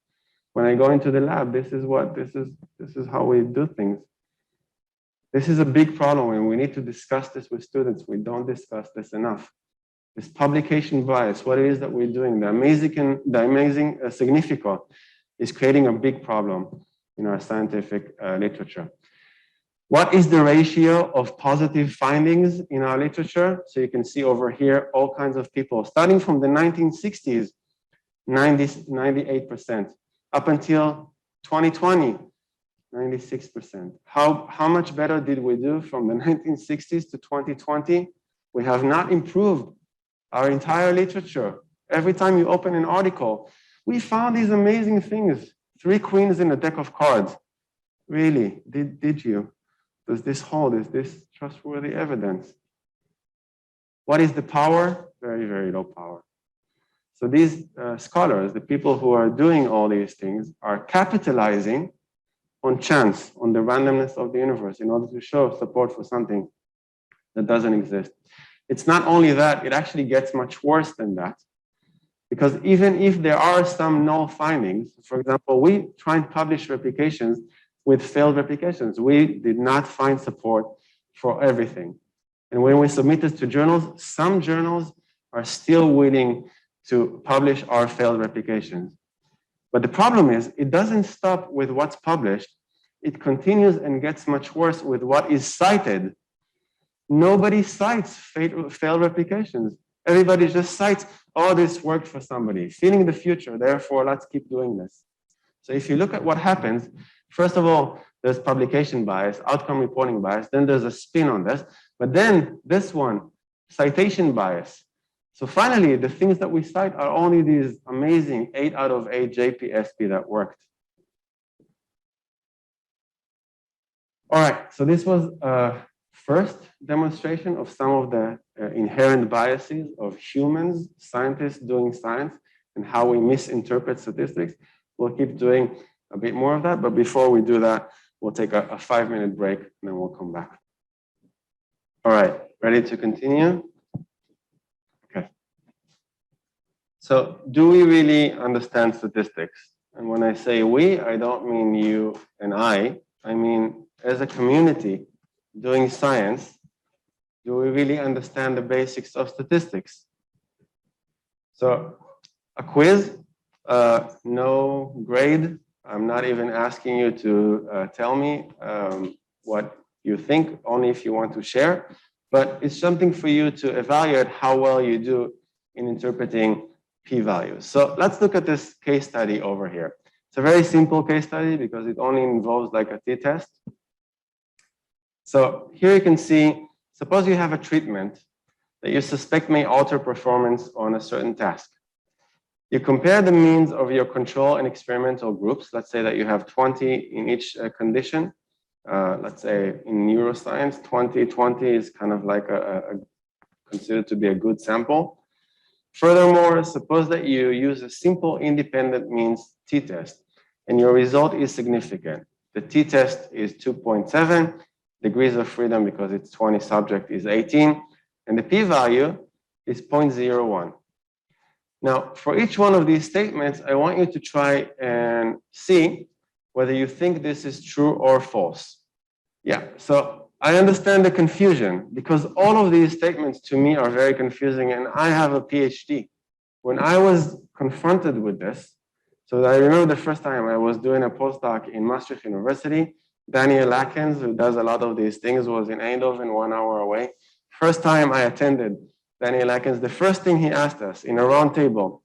When I go into the lab, this is how we do things. This is a big problem, and we need to discuss this with students. We don't discuss this enough. This publication bias, what it is that we're doing, the amazing Significo is creating a big problem in our scientific literature. What is the ratio of positive findings in our literature? So you can see over here, all kinds of people, starting from the 1960s, 98%, up until 2020, 96%. How much better did we do from the 1960s to 2020? We have not improved our entire literature. Every time you open an article, we found these amazing things. 3 queens in a deck of cards. Really, did you? Does this hold? Is this trustworthy evidence? What is the power? Very, very low power. So these scholars, the people who are doing all these things, are capitalizing on chance, on the randomness of the universe in order to show support for something that doesn't exist. It's not only that, it actually gets much worse than that. Because even if there are some null findings, for example, we try and publish replications with failed replications. We did not find support for everything. And when we submit this to journals, some journals are still willing to publish our failed replications. But the problem is, it doesn't stop with what's published. It continues and gets much worse with what is cited. Nobody cites failed replications. Everybody just cites, oh, this worked for somebody, feeling the future, therefore, let's keep doing this. So if you look at what happens, first of all, there's publication bias, outcome reporting bias, then there's a spin on this, but then this one, citation bias. So finally, the things that we cite are only these amazing 8 out of 8 JPSP that worked. All right, so this was a first demonstration of some of the inherent biases of humans, scientists doing science, and how we misinterpret statistics. We'll keep doing a bit more of that, but before we do that, we'll take a 5-minute break, and then we'll come back. All right, ready to continue? Okay. So do we really understand statistics? And when I say we, I don't mean you and I mean as a community doing science, do we really understand the basics of statistics? So a quiz, no grade. I'm not even asking you to tell me what you think, only if you want to share. But it's something for you to evaluate how well you do in interpreting p-values. So let's look at this case study over here. It's a very simple case study because it only involves like a t-test. So here you can see, suppose you have a treatment that you suspect may alter performance on a certain task. You compare the means of your control and experimental groups. Let's say that you have 20 in each condition. Let's say in neuroscience, 20 is kind of like considered to be a good sample. Furthermore, suppose that you use a simple independent means t-test and your result is significant. The t-test is 2.7. Degrees of freedom, because it's 20 subject, is 18, and the p-value is 0.01. Now, for each one of these statements, I want you to try and see whether you think this is true or false. Yeah, so I understand the confusion, because all of these statements to me are very confusing, and I have a PhD. When I was confronted with this, so I remember the first time I was doing a postdoc in Maastricht University, Daniel Lakens, who does a lot of these things, was in Eindhoven, 1 hour away. First time I attended Daniel Lakens, the first thing he asked us in a round table,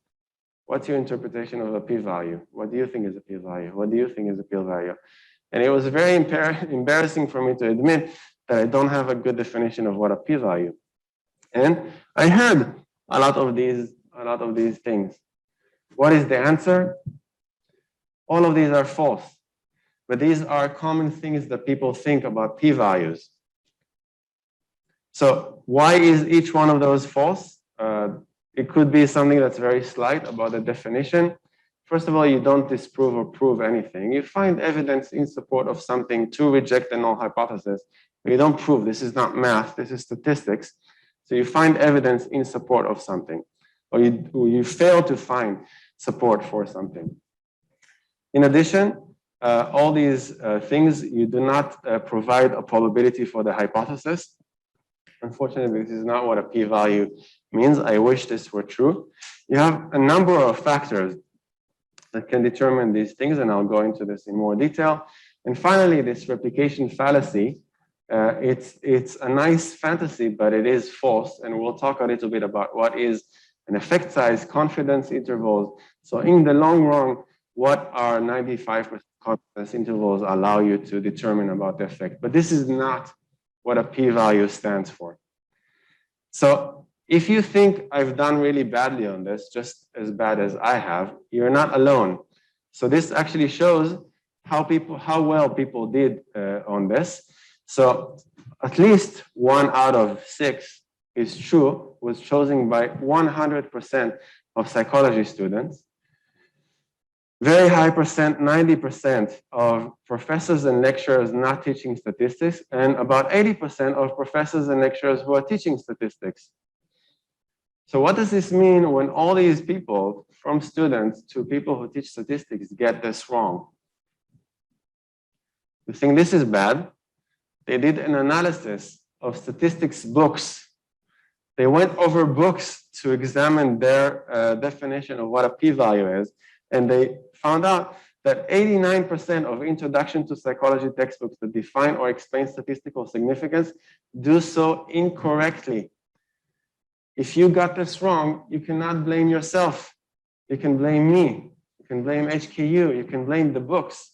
what's your interpretation of a p-value? What do you think is a p-value? What do you think is a p-value? And it was very embarrassing for me to admit that I don't have a good definition of what a p-value. And I heard a lot of these things. What is the answer? All of these are false. But these are common things that people think about p-values. So why is each one of those false? It could be something that's very slight about the definition. First of all, you don't disprove or prove anything. You find evidence in support of something to reject the null hypothesis, but you don't prove. This is not math, this is statistics. So you find evidence in support of something, or you fail to find support for something. In addition, all these things, you do not provide a probability for the hypothesis. Unfortunately, this is not what a p-value means. I wish this were true. You have a number of factors that can determine these things, and I'll go into this in more detail. And finally, this replication fallacy, it's a nice fantasy, but it is false. And we'll talk a little bit about what is an effect size, confidence intervals. So in the long run, what are 95% confidence intervals allow you to determine about the effect. But this is not what a p-value stands for. So if you think I've done really badly on this, just as bad as I have, you're not alone. So this actually shows how well people did on this. So at least 1 out of 6 is true, was chosen by 100% of psychology students. Very high percent, 90% of professors and lecturers not teaching statistics, and about 80% of professors and lecturers who are teaching statistics. So what does this mean when all these people, from students to people who teach statistics, get this wrong? You think this is bad? They did an analysis of statistics books. They went over books to examine their definition of what a p-value is, and they found out that 89% of introduction to psychology textbooks that define or explain statistical significance do so incorrectly. If you got this wrong, you cannot blame yourself. You can blame me. You can blame HKU. You can blame the books.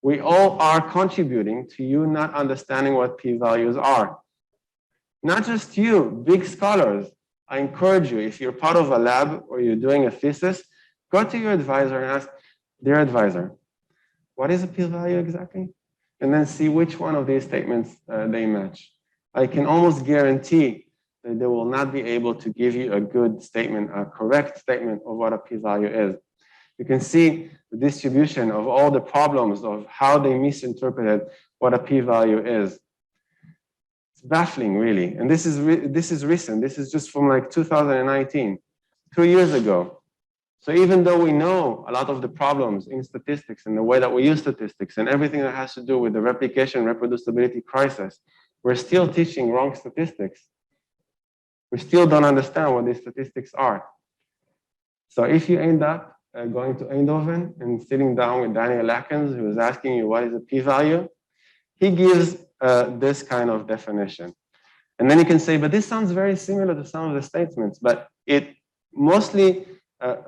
We all are contributing to you not understanding what p-values are. Not just you, big scholars. I encourage you, if you're part of a lab or you're doing a thesis, go to your advisor and ask, dear advisor, what is a p-value exactly? And then see which one of these statements they match. I can almost guarantee that they will not be able to give you a good statement, a correct statement of what a p-value is. You can see the distribution of all the problems of how they misinterpreted what a p-value is. It's baffling, really. And this is recent. This is just from like 2019, 2 years ago. So even though we know a lot of the problems in statistics and the way that we use statistics and everything that has to do with the replication reproducibility crisis, we're still teaching wrong statistics. We still don't understand what these statistics are. So if you end up going to Eindhoven and sitting down with Daniel Lakens, who is asking you what is a p-value, he gives this kind of definition. And then you can say, but this sounds very similar to some of the statements, but it mostly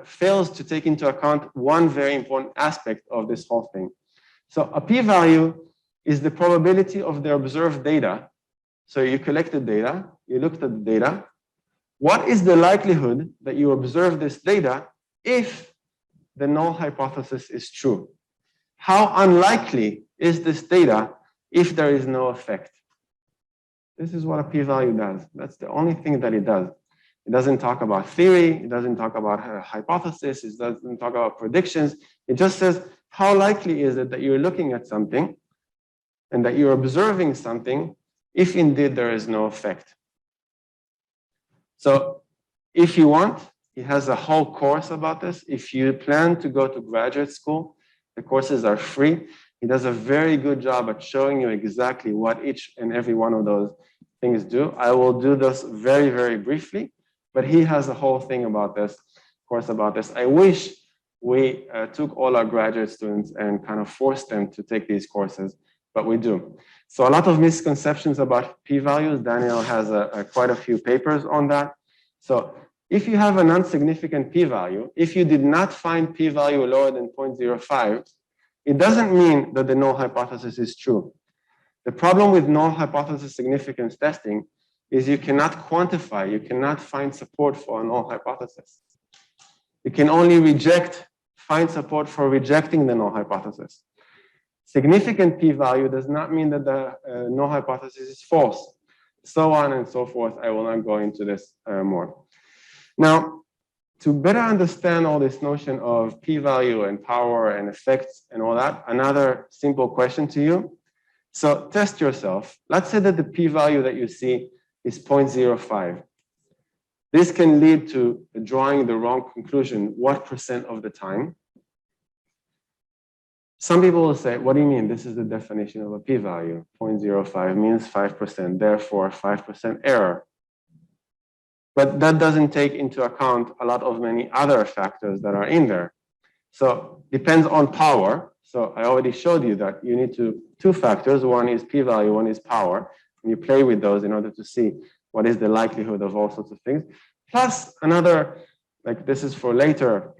fails to take into account one very important aspect of this whole thing. So a p-value is the probability of the observed data. So you collected data, you looked at the data. What is the likelihood that you observe this data if the null hypothesis is true? How unlikely is this data if there is no effect? This is what a p-value does. That's the only thing that it does. It doesn't talk about theory. It doesn't talk about hypothesis. It doesn't talk about predictions. It just says, how likely is it that you're looking at something and that you're observing something if indeed there is no effect? So if you want, he has a whole course about this. If you plan to go to graduate school, the courses are free. He does a very good job at showing you exactly what each and every one of those things do. I will do this very, very briefly, but he has a whole thing about this, course about this. I wish we took all our graduate students and kind of forced them to take these courses, but we do. So a lot of misconceptions about p-values. Daniel has quite a few papers on that. So if you have a non-significant p-value, if you did not find p-value lower than 0.05, it doesn't mean that the null hypothesis is true. The problem with null hypothesis significance testing is you cannot quantify, you cannot find support for a null hypothesis. You can only find support for rejecting the null hypothesis. Significant p-value does not mean that the null hypothesis is false. So on and so forth. I will not go into this more. Now, to better understand all this notion of p-value and power and effects and all that, another simple question to you. So test yourself. Let's say that the p-value that you see is 0.05. This can lead to drawing the wrong conclusion what % of the time. Some people will say, what do you mean? This is the definition of a p-value. 0.05 means 5%, therefore 5% error. But that doesn't take into account a lot of many other factors that are in there. So depends on power. So I already showed you that you need two factors. One is p-value, one is power. And you play with those in order to see what is the likelihood of all sorts of things. Plus another, like this is for later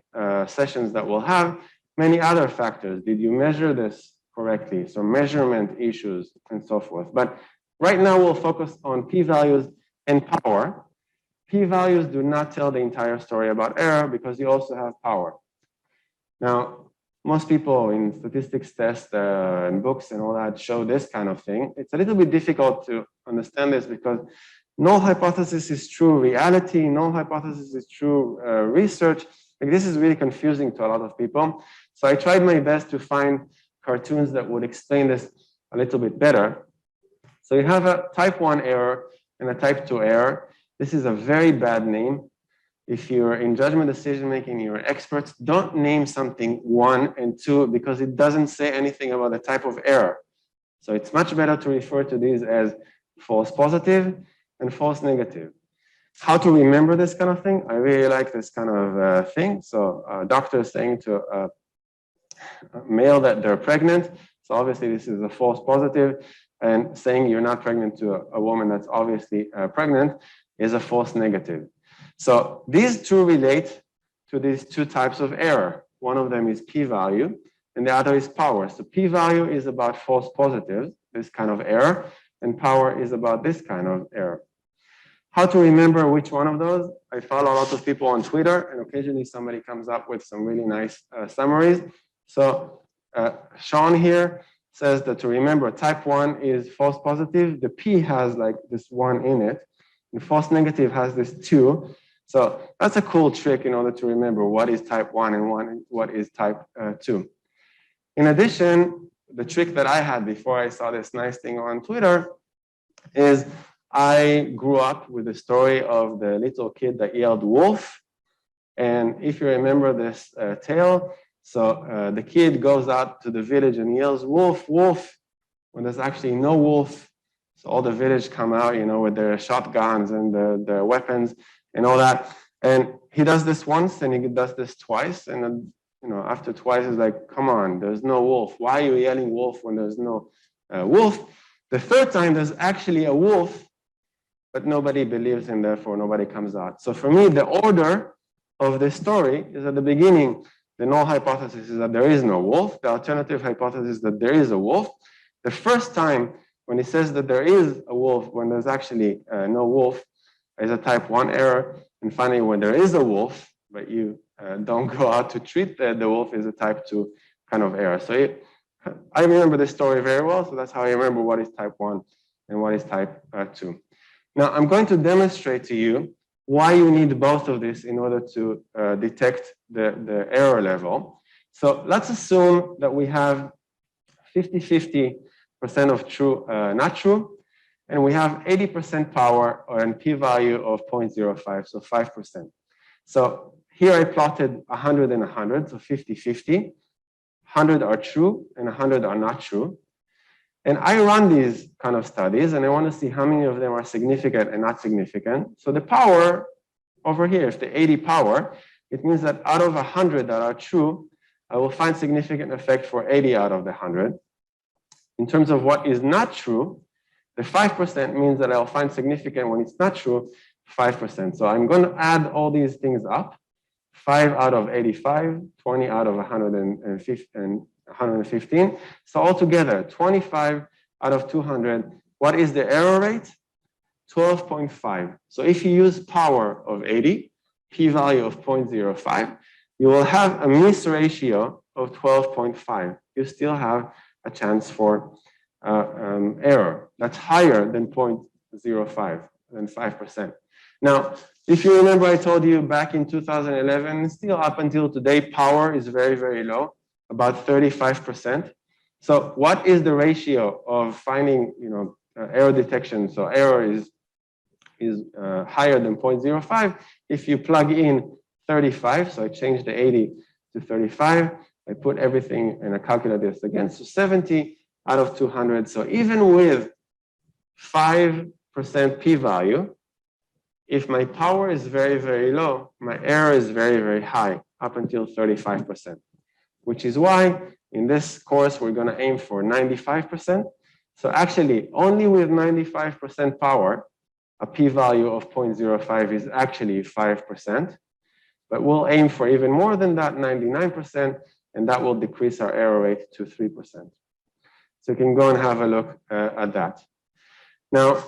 sessions that we'll have, many other factors. Did you measure this correctly? So measurement issues and so forth. But right now we'll focus on p-values and power. P-values do not tell the entire story about error because you also have power. Now, most people in statistics tests and books and all that show this kind of thing. It's a little bit difficult to understand this because null hypothesis is true reality, null hypothesis is true research. Like, this is really confusing to a lot of people. So I tried my best to find cartoons that would explain this a little bit better. So you have a type 1 error and a type 2 error. This is a very bad name. If you're in judgment decision making, you're experts, don't name something 1 and 2 because it doesn't say anything about the type of error. So it's much better to refer to these as false positive and false negative. How to remember this kind of thing? I really like this kind of thing. So a doctor is saying to a male that they're pregnant. So obviously this is a false positive, and saying you're not pregnant to a woman that's obviously pregnant is a false negative. So these two relate to these two types of error. One of them is p-value, and the other is power. So p-value is about false positives, this kind of error, and power is about this kind of error. How to remember which one of those? I follow a lot of people on Twitter, and occasionally somebody comes up with some really nice summaries. So Sean here says that to remember type 1 is false positive. The P has like this 1 in it, and false negative has this 2. So that's a cool trick in order to remember what is type 1 and what is type 2. In addition, the trick that I had before I saw this nice thing on Twitter is I grew up with the story of the little kid that yelled wolf. And if you remember this tale, so the kid goes out to the village and yells wolf, wolf, when there's actually no wolf. So all the village come out, you know, with their shotguns and their weapons and all that. And he does this once and he does this twice. And then, you know, after twice, he's like, come on, there's no wolf. Why are you yelling wolf when there's no wolf? The third time, there's actually a wolf, but nobody believes him, therefore nobody comes out. So for me, the order of this story is at the beginning, the null hypothesis is that there is no wolf. The alternative hypothesis is that there is a wolf. The first time when he says that there is a wolf, when there's actually no wolf, is a type 1 error. And finally, when there is a wolf, but you don't go out to treat the wolf, is a type 2 kind of error. So I remember this story very well. So that's how I remember what is type 1 and what is type 2. Now, I'm going to demonstrate to you why you need both of this in order to detect the error level. So let's assume that we have 50-50% of true, not true, and we have 80% power and p-value of 0.05, so 5%. So here I plotted 100 and 100, so 50-50. 100 are true and 100 are not true. And I run these kind of studies, and I want to see how many of them are significant and not significant. So the power over here, if the 80 power, it means that out of 100 that are true, I will find significant effect for 80 out of the 100. In terms of what is not true, the 5% means that I'll find significant when it's not true, 5%. So I'm going to add all these things up. 5 out of 85, 20 out of 115. So altogether, 25 out of 200. What is the error rate? 12.5. So if you use power of 80, p-value of 0.05, you will have a miss ratio of 12.5. You still have a chance for error. That's higher than 0.05, than 5%. Now, if you remember, I told you back in 2011, still up until today, power is very, very low, about 35%. So what is the ratio of finding, you know, error detection? So error is higher than 0.05. If you plug in 35, so I changed the 80 to 35, I put everything and I calculate this again. So 70 out of 200. So even with 5% p-value, if my power is very, very low, my error is very, very high, up until 35%, which is why in this course, we're going to aim for 95%. So actually, only with 95% power, a p-value of 0.05 is actually 5%. But we'll aim for even more than that, 99%. and that will decrease our error rate to 3%. So you can go and have a look at that. Now,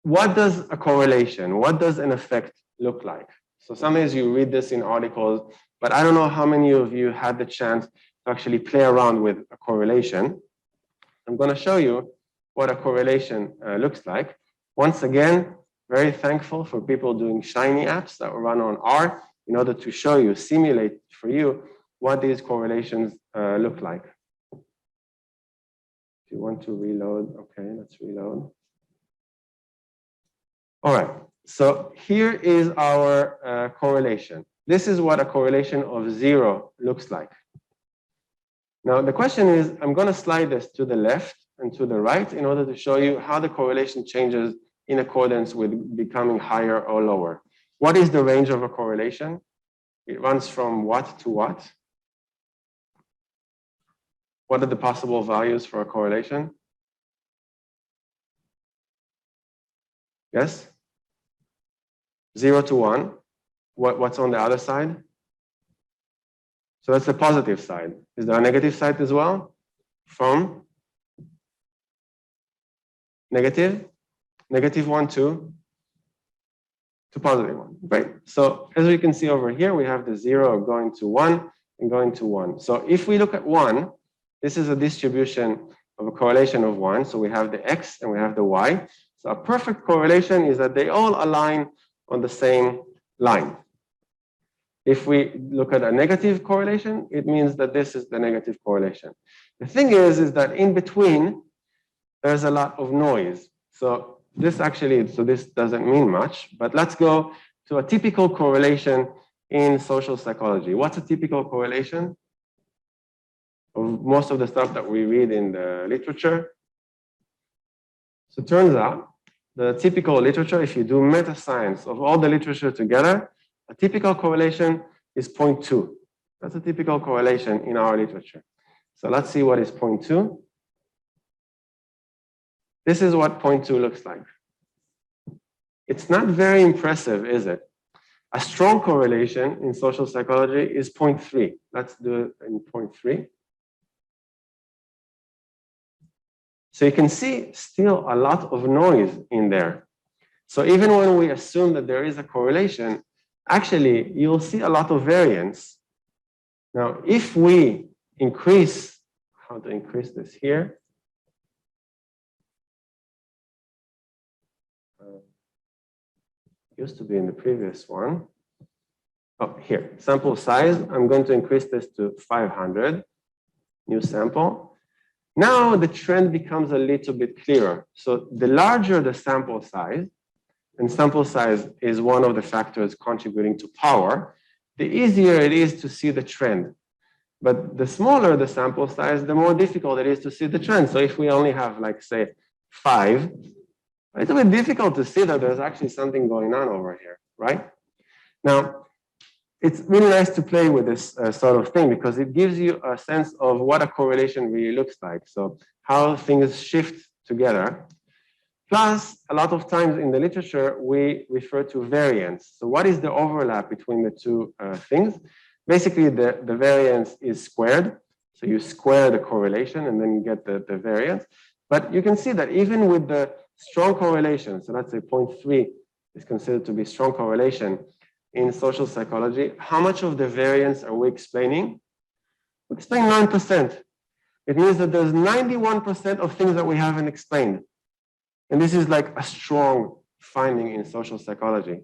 what does a correlation, what does an effect look like? So sometimes you read this in articles, but I don't know how many of you had the chance to actually play around with a correlation. I'm going to show you what a correlation looks like. Once again, very thankful for people doing Shiny apps that run on R in order to show you, simulate for you what these correlations look like. If you want to reload, okay, let's reload. All right, so here is our correlation. This is what a correlation of 0 looks like. Now, the question is, I'm going to slide this to the left and to the right in order to show you how the correlation changes in accordance with becoming higher or lower. What is the range of a correlation? It runs from what to what? What are the possible values for a correlation? Yes? 0 to 1. What's on the other side? So that's the positive side. Is there a negative side as well? From negative 1 to positive 1. Great. So as we can see over here, we have the 0 going to 1 and going to 1. So if we look at 1, this is a distribution of a correlation of 1. So we have the x and we have the y. So a perfect correlation is that they all align on the same line. If we look at a negative correlation, it means that this is the negative correlation. The thing is that in between, there's a lot of noise. So this doesn't mean much, but let's go to a typical correlation in social psychology. What's a typical correlation of most of the stuff that we read in the literature? So it turns out the typical literature, if you do meta-science of all the literature together, a typical correlation is 0.2. That's a typical correlation in our literature. So let's see what is 0.2. This is what 0.2 looks like. It's not very impressive, is it? A strong correlation in social psychology is 0.3. Let's do it in 0.3. So you can see still a lot of noise in there. So even when we assume that there is a correlation, actually, you'll see a lot of variance. Now, if we increase, how to increase this here? Used to be in the previous one. Oh, here, sample size. I'm going to increase this to 500, new sample. Now the trend becomes a little bit clearer. So the larger the sample size, and sample size is one of the factors contributing to power, the easier it is to see the trend. But the smaller the sample size, the more difficult it is to see the trend. So if we only have, like, say, 5, it's a bit difficult to see that there's actually something going on over here, right? Now, it's really nice to play with this sort of thing because it gives you a sense of what a correlation really looks like. So how things shift together. Plus, a lot of times in the literature, we refer to variance. So what is the overlap between the two things? Basically, the variance is squared. So you square the correlation and then you get the variance. But you can see that even with the strong correlation, so let's say 0.3 is considered to be strong correlation in social psychology, how much of the variance are we explaining? We explain 9%. It means that there's 91% of things that we haven't explained. And this is like a strong finding in social psychology.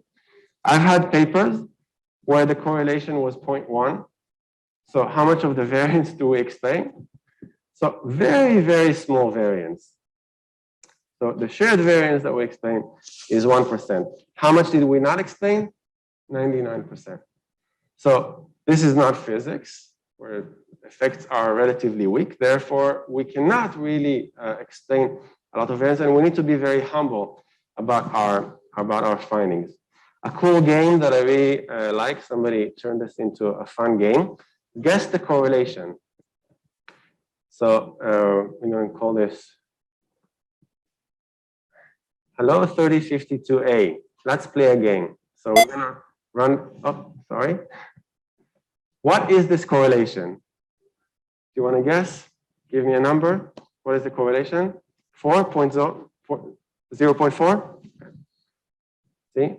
I've had papers where the correlation was 0.1. So how much of the variance do we explain? So very, very small variance. So the shared variance that we explain is 1%. How much did we not explain? 99%. So this is not physics, where effects are relatively weak. Therefore, we cannot really explain a lot of variance, and we need to be very humble about our findings. A cool game that I really like, somebody turned this into a fun game. Guess the correlation. So I'm going to call this Hello 3052A. Let's play a game. So we're going to run, oh, sorry. What is this correlation? Do you want to guess? Give me a number. What is the correlation? 0.4? See?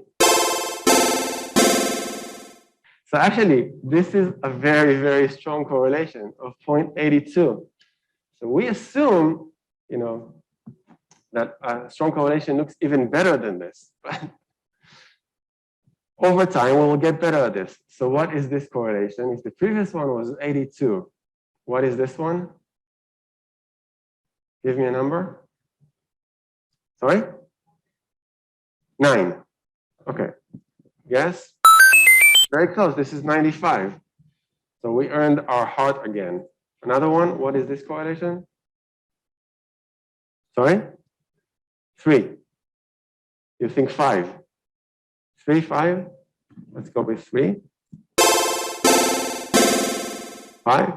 So actually, this is a very, very strong correlation of 0.82. So we assume, that a strong correlation looks even better than this. But over time, we will get better at this. So what is this correlation? If the previous one was 82, what is this one? Give me a number. Sorry? 9. Okay. Yes? Very close. This is 95. So we earned our heart again. Another one. What is this correlation? Sorry? 3. You think 5. 3, 5. Let's go with 3. 5.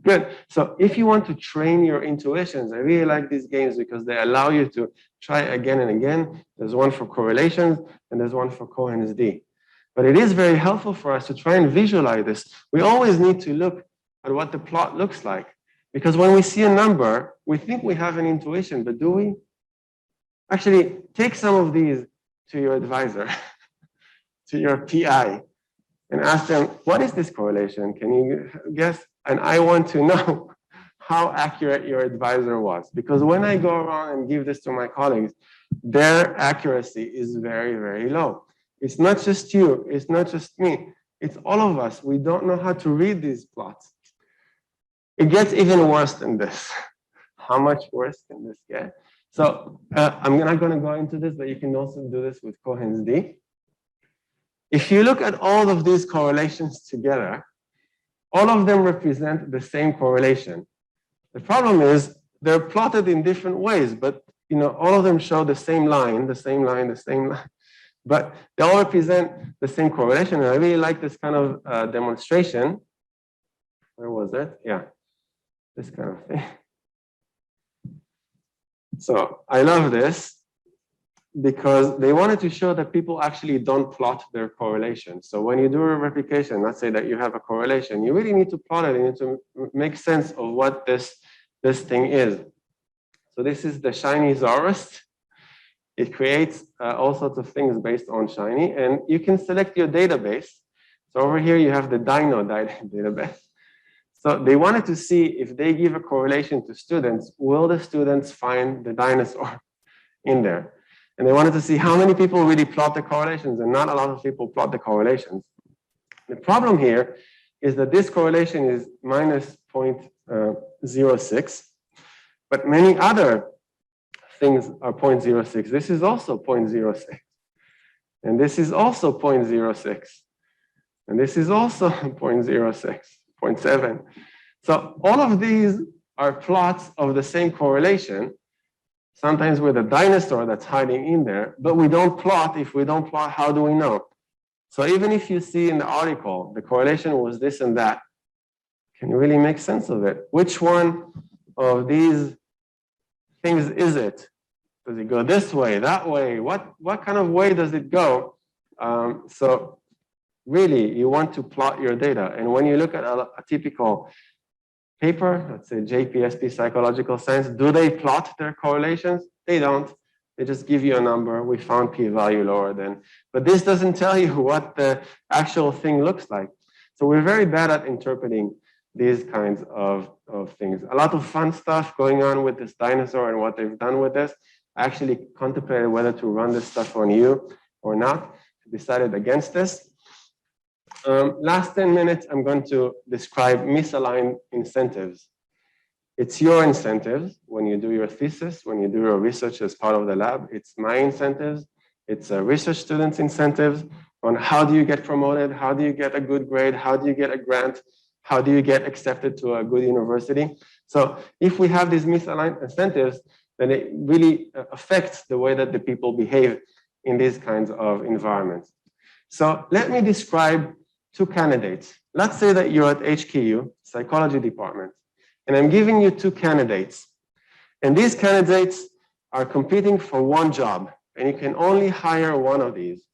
Good. So if you want to train your intuitions, I really like these games because they allow you to try again and again. There's one for correlations and there's one for Cohen's d. But it is very helpful for us to try and visualize this. We always need to look at what the plot looks like. Because when we see a number, we think we have an intuition, but do we? Actually, take some of these to your advisor, to your PI, and ask them, what is this correlation? Can you guess? And I want to know how accurate your advisor was. Because when I go around and give this to my colleagues, their accuracy is very, very low. It's not just you, it's not just me, it's all of us. We don't know how to read these plots. It gets even worse than this. How much worse can this get? So I'm not going to go into this, but you can also do this with Cohen's d. If you look at all of these correlations together, all of them represent the same correlation. The problem is they're plotted in different ways, but all of them show the same line, the same line, the same line. But they all represent the same correlation. And I really like this kind of demonstration. Where was it? Yeah, this kind of thing. So I love this because they wanted to show that people actually don't plot their correlation. So when you do a replication, let's say that you have a correlation, you really need to plot it. You need to make sense of what this thing is. So this is the shiny Zorist. It creates all sorts of things based on shiny, and you can select your database. So over here, you have the Dino database. So they wanted to see if they give a correlation to students, will the students find the dinosaur in there? And they wanted to see how many people really plot the correlations, and not a lot of people plot the correlations. The problem here is that this correlation is minus 0.06, but many other things are 0.06. This is also 0.06. And this is also 0.06. And this is also 0.06, 0.7. So all of these are plots of the same correlation, sometimes with a dinosaur that's hiding in there, but we don't plot. If we don't plot, how do we know? So even if you see in the article, the correlation was this and that, can you really make sense of it? Which one of these things is it? Does it go this way, that way? What kind of way does it go? So really, you want to plot your data. And when you look at a typical paper, let's say JPSP Psychological Science, do they plot their correlations? They don't. They just give you a number. We found p-value lower than. But this doesn't tell you what the actual thing looks like. So we're very bad at interpreting these kinds of things. A lot of fun stuff going on with this dinosaur and what they've done with this. I actually contemplated whether to run this stuff on you or not. Decided against this. Last 10 minutes, I'm going to describe misaligned incentives. It's your incentives when you do your thesis, when you do your research as part of the lab. It's my incentives. It's a research student's incentives on how do you get promoted, how do you get a good grade, how do you get a grant, how do you get accepted to a good university. So if we have these misaligned incentives, then it really affects the way that the people behave in these kinds of environments. So let me describe two candidates. Let's say that you're at HKU, psychology department, and I'm giving you two candidates. And these candidates are competing for one job, and you can only hire one of these.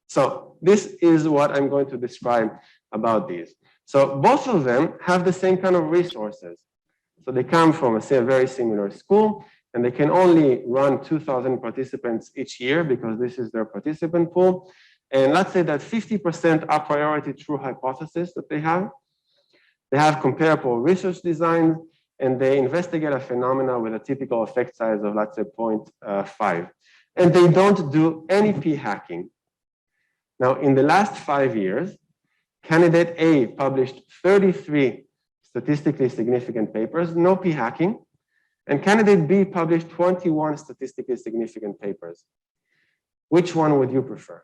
So this is what I'm going to describe about these. So both of them have the same kind of resources. So they come from, say, a very similar school, and they can only run 2,000 participants each year because this is their participant pool. And let's say that 50% are priority true hypothesis that they have. They have comparable research designs, and they investigate a phenomena with a typical effect size of, let's say, 0.5. And they don't do any p-hacking. Now, in the last 5 years, candidate A published 33 statistically significant papers, no p-hacking, and candidate B published 21 statistically significant papers. Which one would you prefer?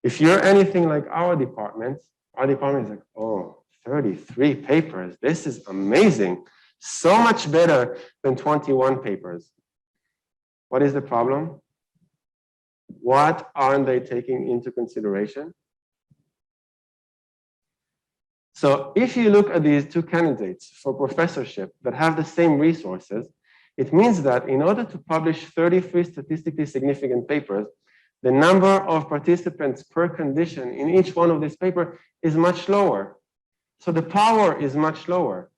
If you're anything like our department is like, oh, 33 papers, this is amazing. So much better than 21 papers. What is the problem? What aren't they taking into consideration? So if you look at these two candidates for professorship that have the same resources, it means that in order to publish 33 statistically significant papers, the number of participants per condition in each one of these papers is much lower. So the power is much lower.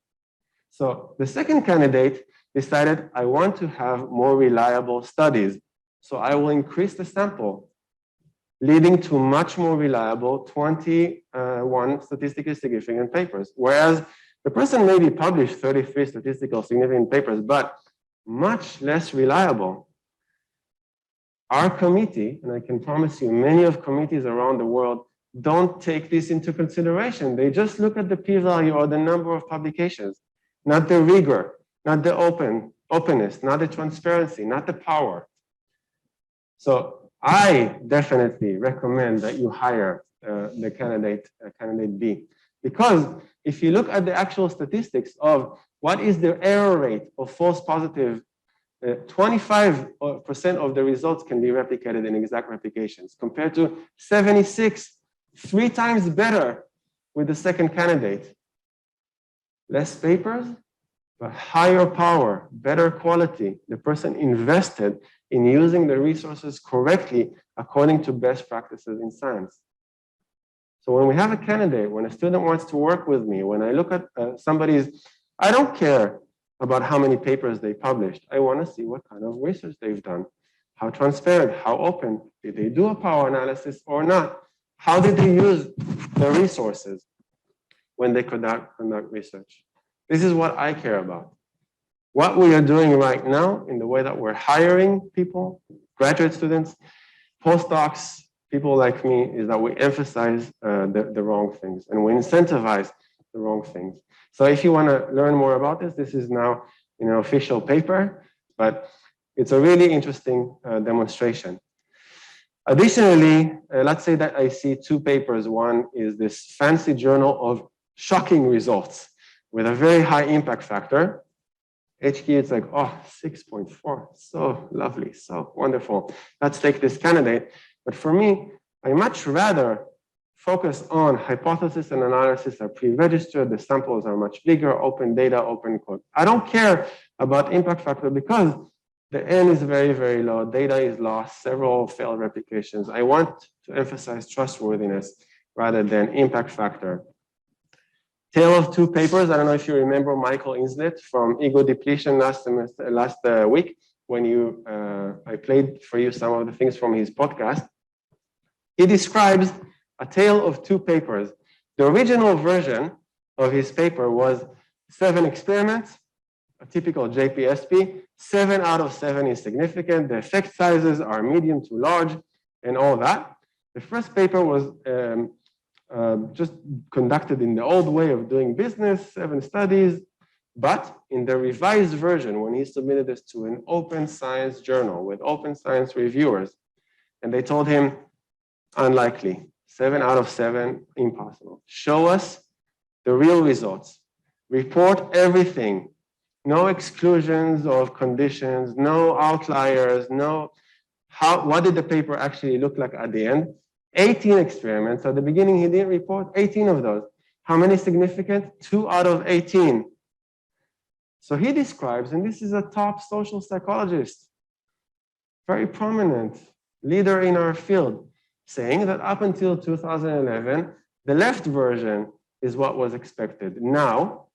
So the second candidate decided, I want to have more reliable studies. So I will increase the sample, leading to much more reliable 21 statistically significant papers. Whereas the person maybe published 33 statistically significant papers, but much less reliable. Our committee, and I can promise you many of committees around the world don't take this into consideration. They just look at the p-value or the number of publications, not the rigor, not the openness, not the transparency, not the power. So I definitely recommend that you hire the candidate B, because if you look at the actual statistics of what is the error rate of false positive, 25% of the results can be replicated in exact replications compared to 76, 3 times better with the second candidate. Less papers, but higher power, better quality. The person invested in using the resources correctly according to best practices in science. So when we have a candidate, when a student wants to work with me, when I look at I don't care about how many papers they published. I want to see what kind of research they've done. How transparent, how open, did they do a power analysis or not? How did they use the resources when they conduct research? This is what I care about. What we are doing right now in the way that we're hiring people, graduate students, postdocs, people like me, is that we emphasize the wrong things and we incentivize the wrong things. So if you want to learn more about this, this is now an official paper, but it's a really interesting demonstration. Additionally, let's say that I see 2 papers. One is this fancy journal of shocking results with a very high impact factor. HQ, it's like, oh, 6.4, so lovely, so wonderful. Let's take this candidate. But for me, I much rather focus on hypothesis and analysis are pre-registered, the samples are much bigger, open data, open code. I don't care about impact factor because the N is very, very low, data is lost, several failed replications. I want to emphasize trustworthiness rather than impact factor. Tale of 2 papers. I don't know if you remember Michael Inslet from Ego Depletion last week when I played for you some of the things from his podcast. He describes a tale of 2 papers. The original version of his paper was 7 experiments, a typical JPSP, 7 out of 7 is significant. The effect sizes are medium to large and all that. The first paper was just conducted in the old way of doing business, 7 studies, but in the revised version, when he submitted this to an open science journal with open science reviewers, and they told him, unlikely, 7 out of 7, impossible. Show us the real results. Report everything. No exclusions of conditions, no outliers, what did the paper actually look like at the end? 18 experiments. At the beginning, he didn't report 18 of those. How many significant? 2 out of 18. So he describes, and this is a top social psychologist, very prominent leader in our field, saying that up until 2011, The left version is what was expected. Now,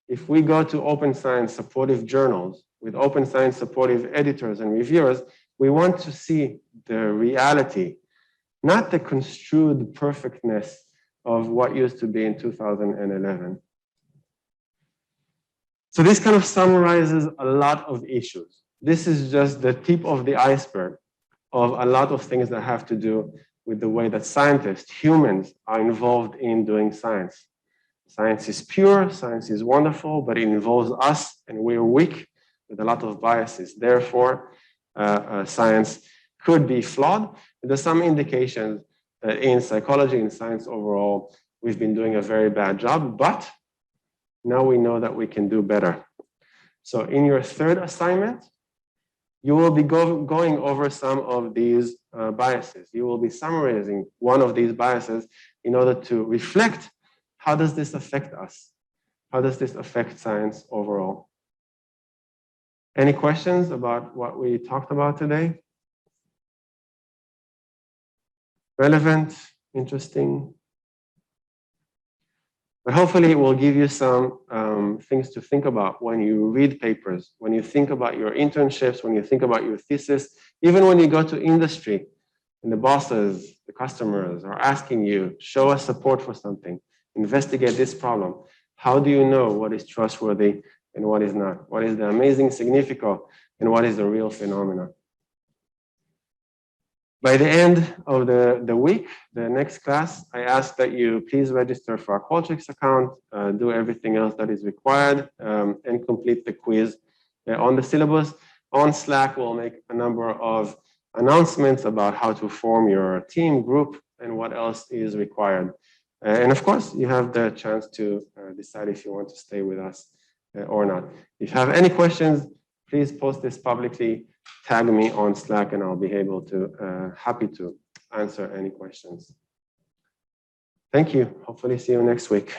if we go to open science supportive journals with open science supportive editors and reviewers, we want to see the reality, not the construed perfectness of what used to be in 2011. So this kind of summarizes a lot of issues. This is just the tip of the iceberg of a lot of things that have to do with the way that scientists, humans, are involved in doing science. Science is pure, science is wonderful, but it involves us, and we're weak with a lot of biases. Therefore, science could be flawed. There's some indications that in psychology and science overall, we've been doing a very bad job, but now we know that we can do better. So in your third assignment, you will be going over some of these biases. You will be summarizing one of these biases in order to reflect, how does this affect us? How does this affect science overall? Any questions about what we talked about today? Relevant, interesting? But hopefully it will give you some things to think about when you read papers, when you think about your internships, when you think about your thesis, even when you go to industry and the bosses, the customers are asking you, show us support for something, investigate this problem. How do you know what is trustworthy and what is not? What is the amazing significo and what is the real phenomena? By the end of the week, the next class, I ask that you please register for our Qualtrics account, do everything else that is required, and complete the quiz on the syllabus. On Slack, we'll make a number of announcements about how to form your team, group, and what else is required. And of course, you have the chance to decide if you want to stay with us or not. If you have any questions, please post this publicly. Tag me on Slack and I'll be able to, happy to answer any questions. Thank you. Hopefully see you next week.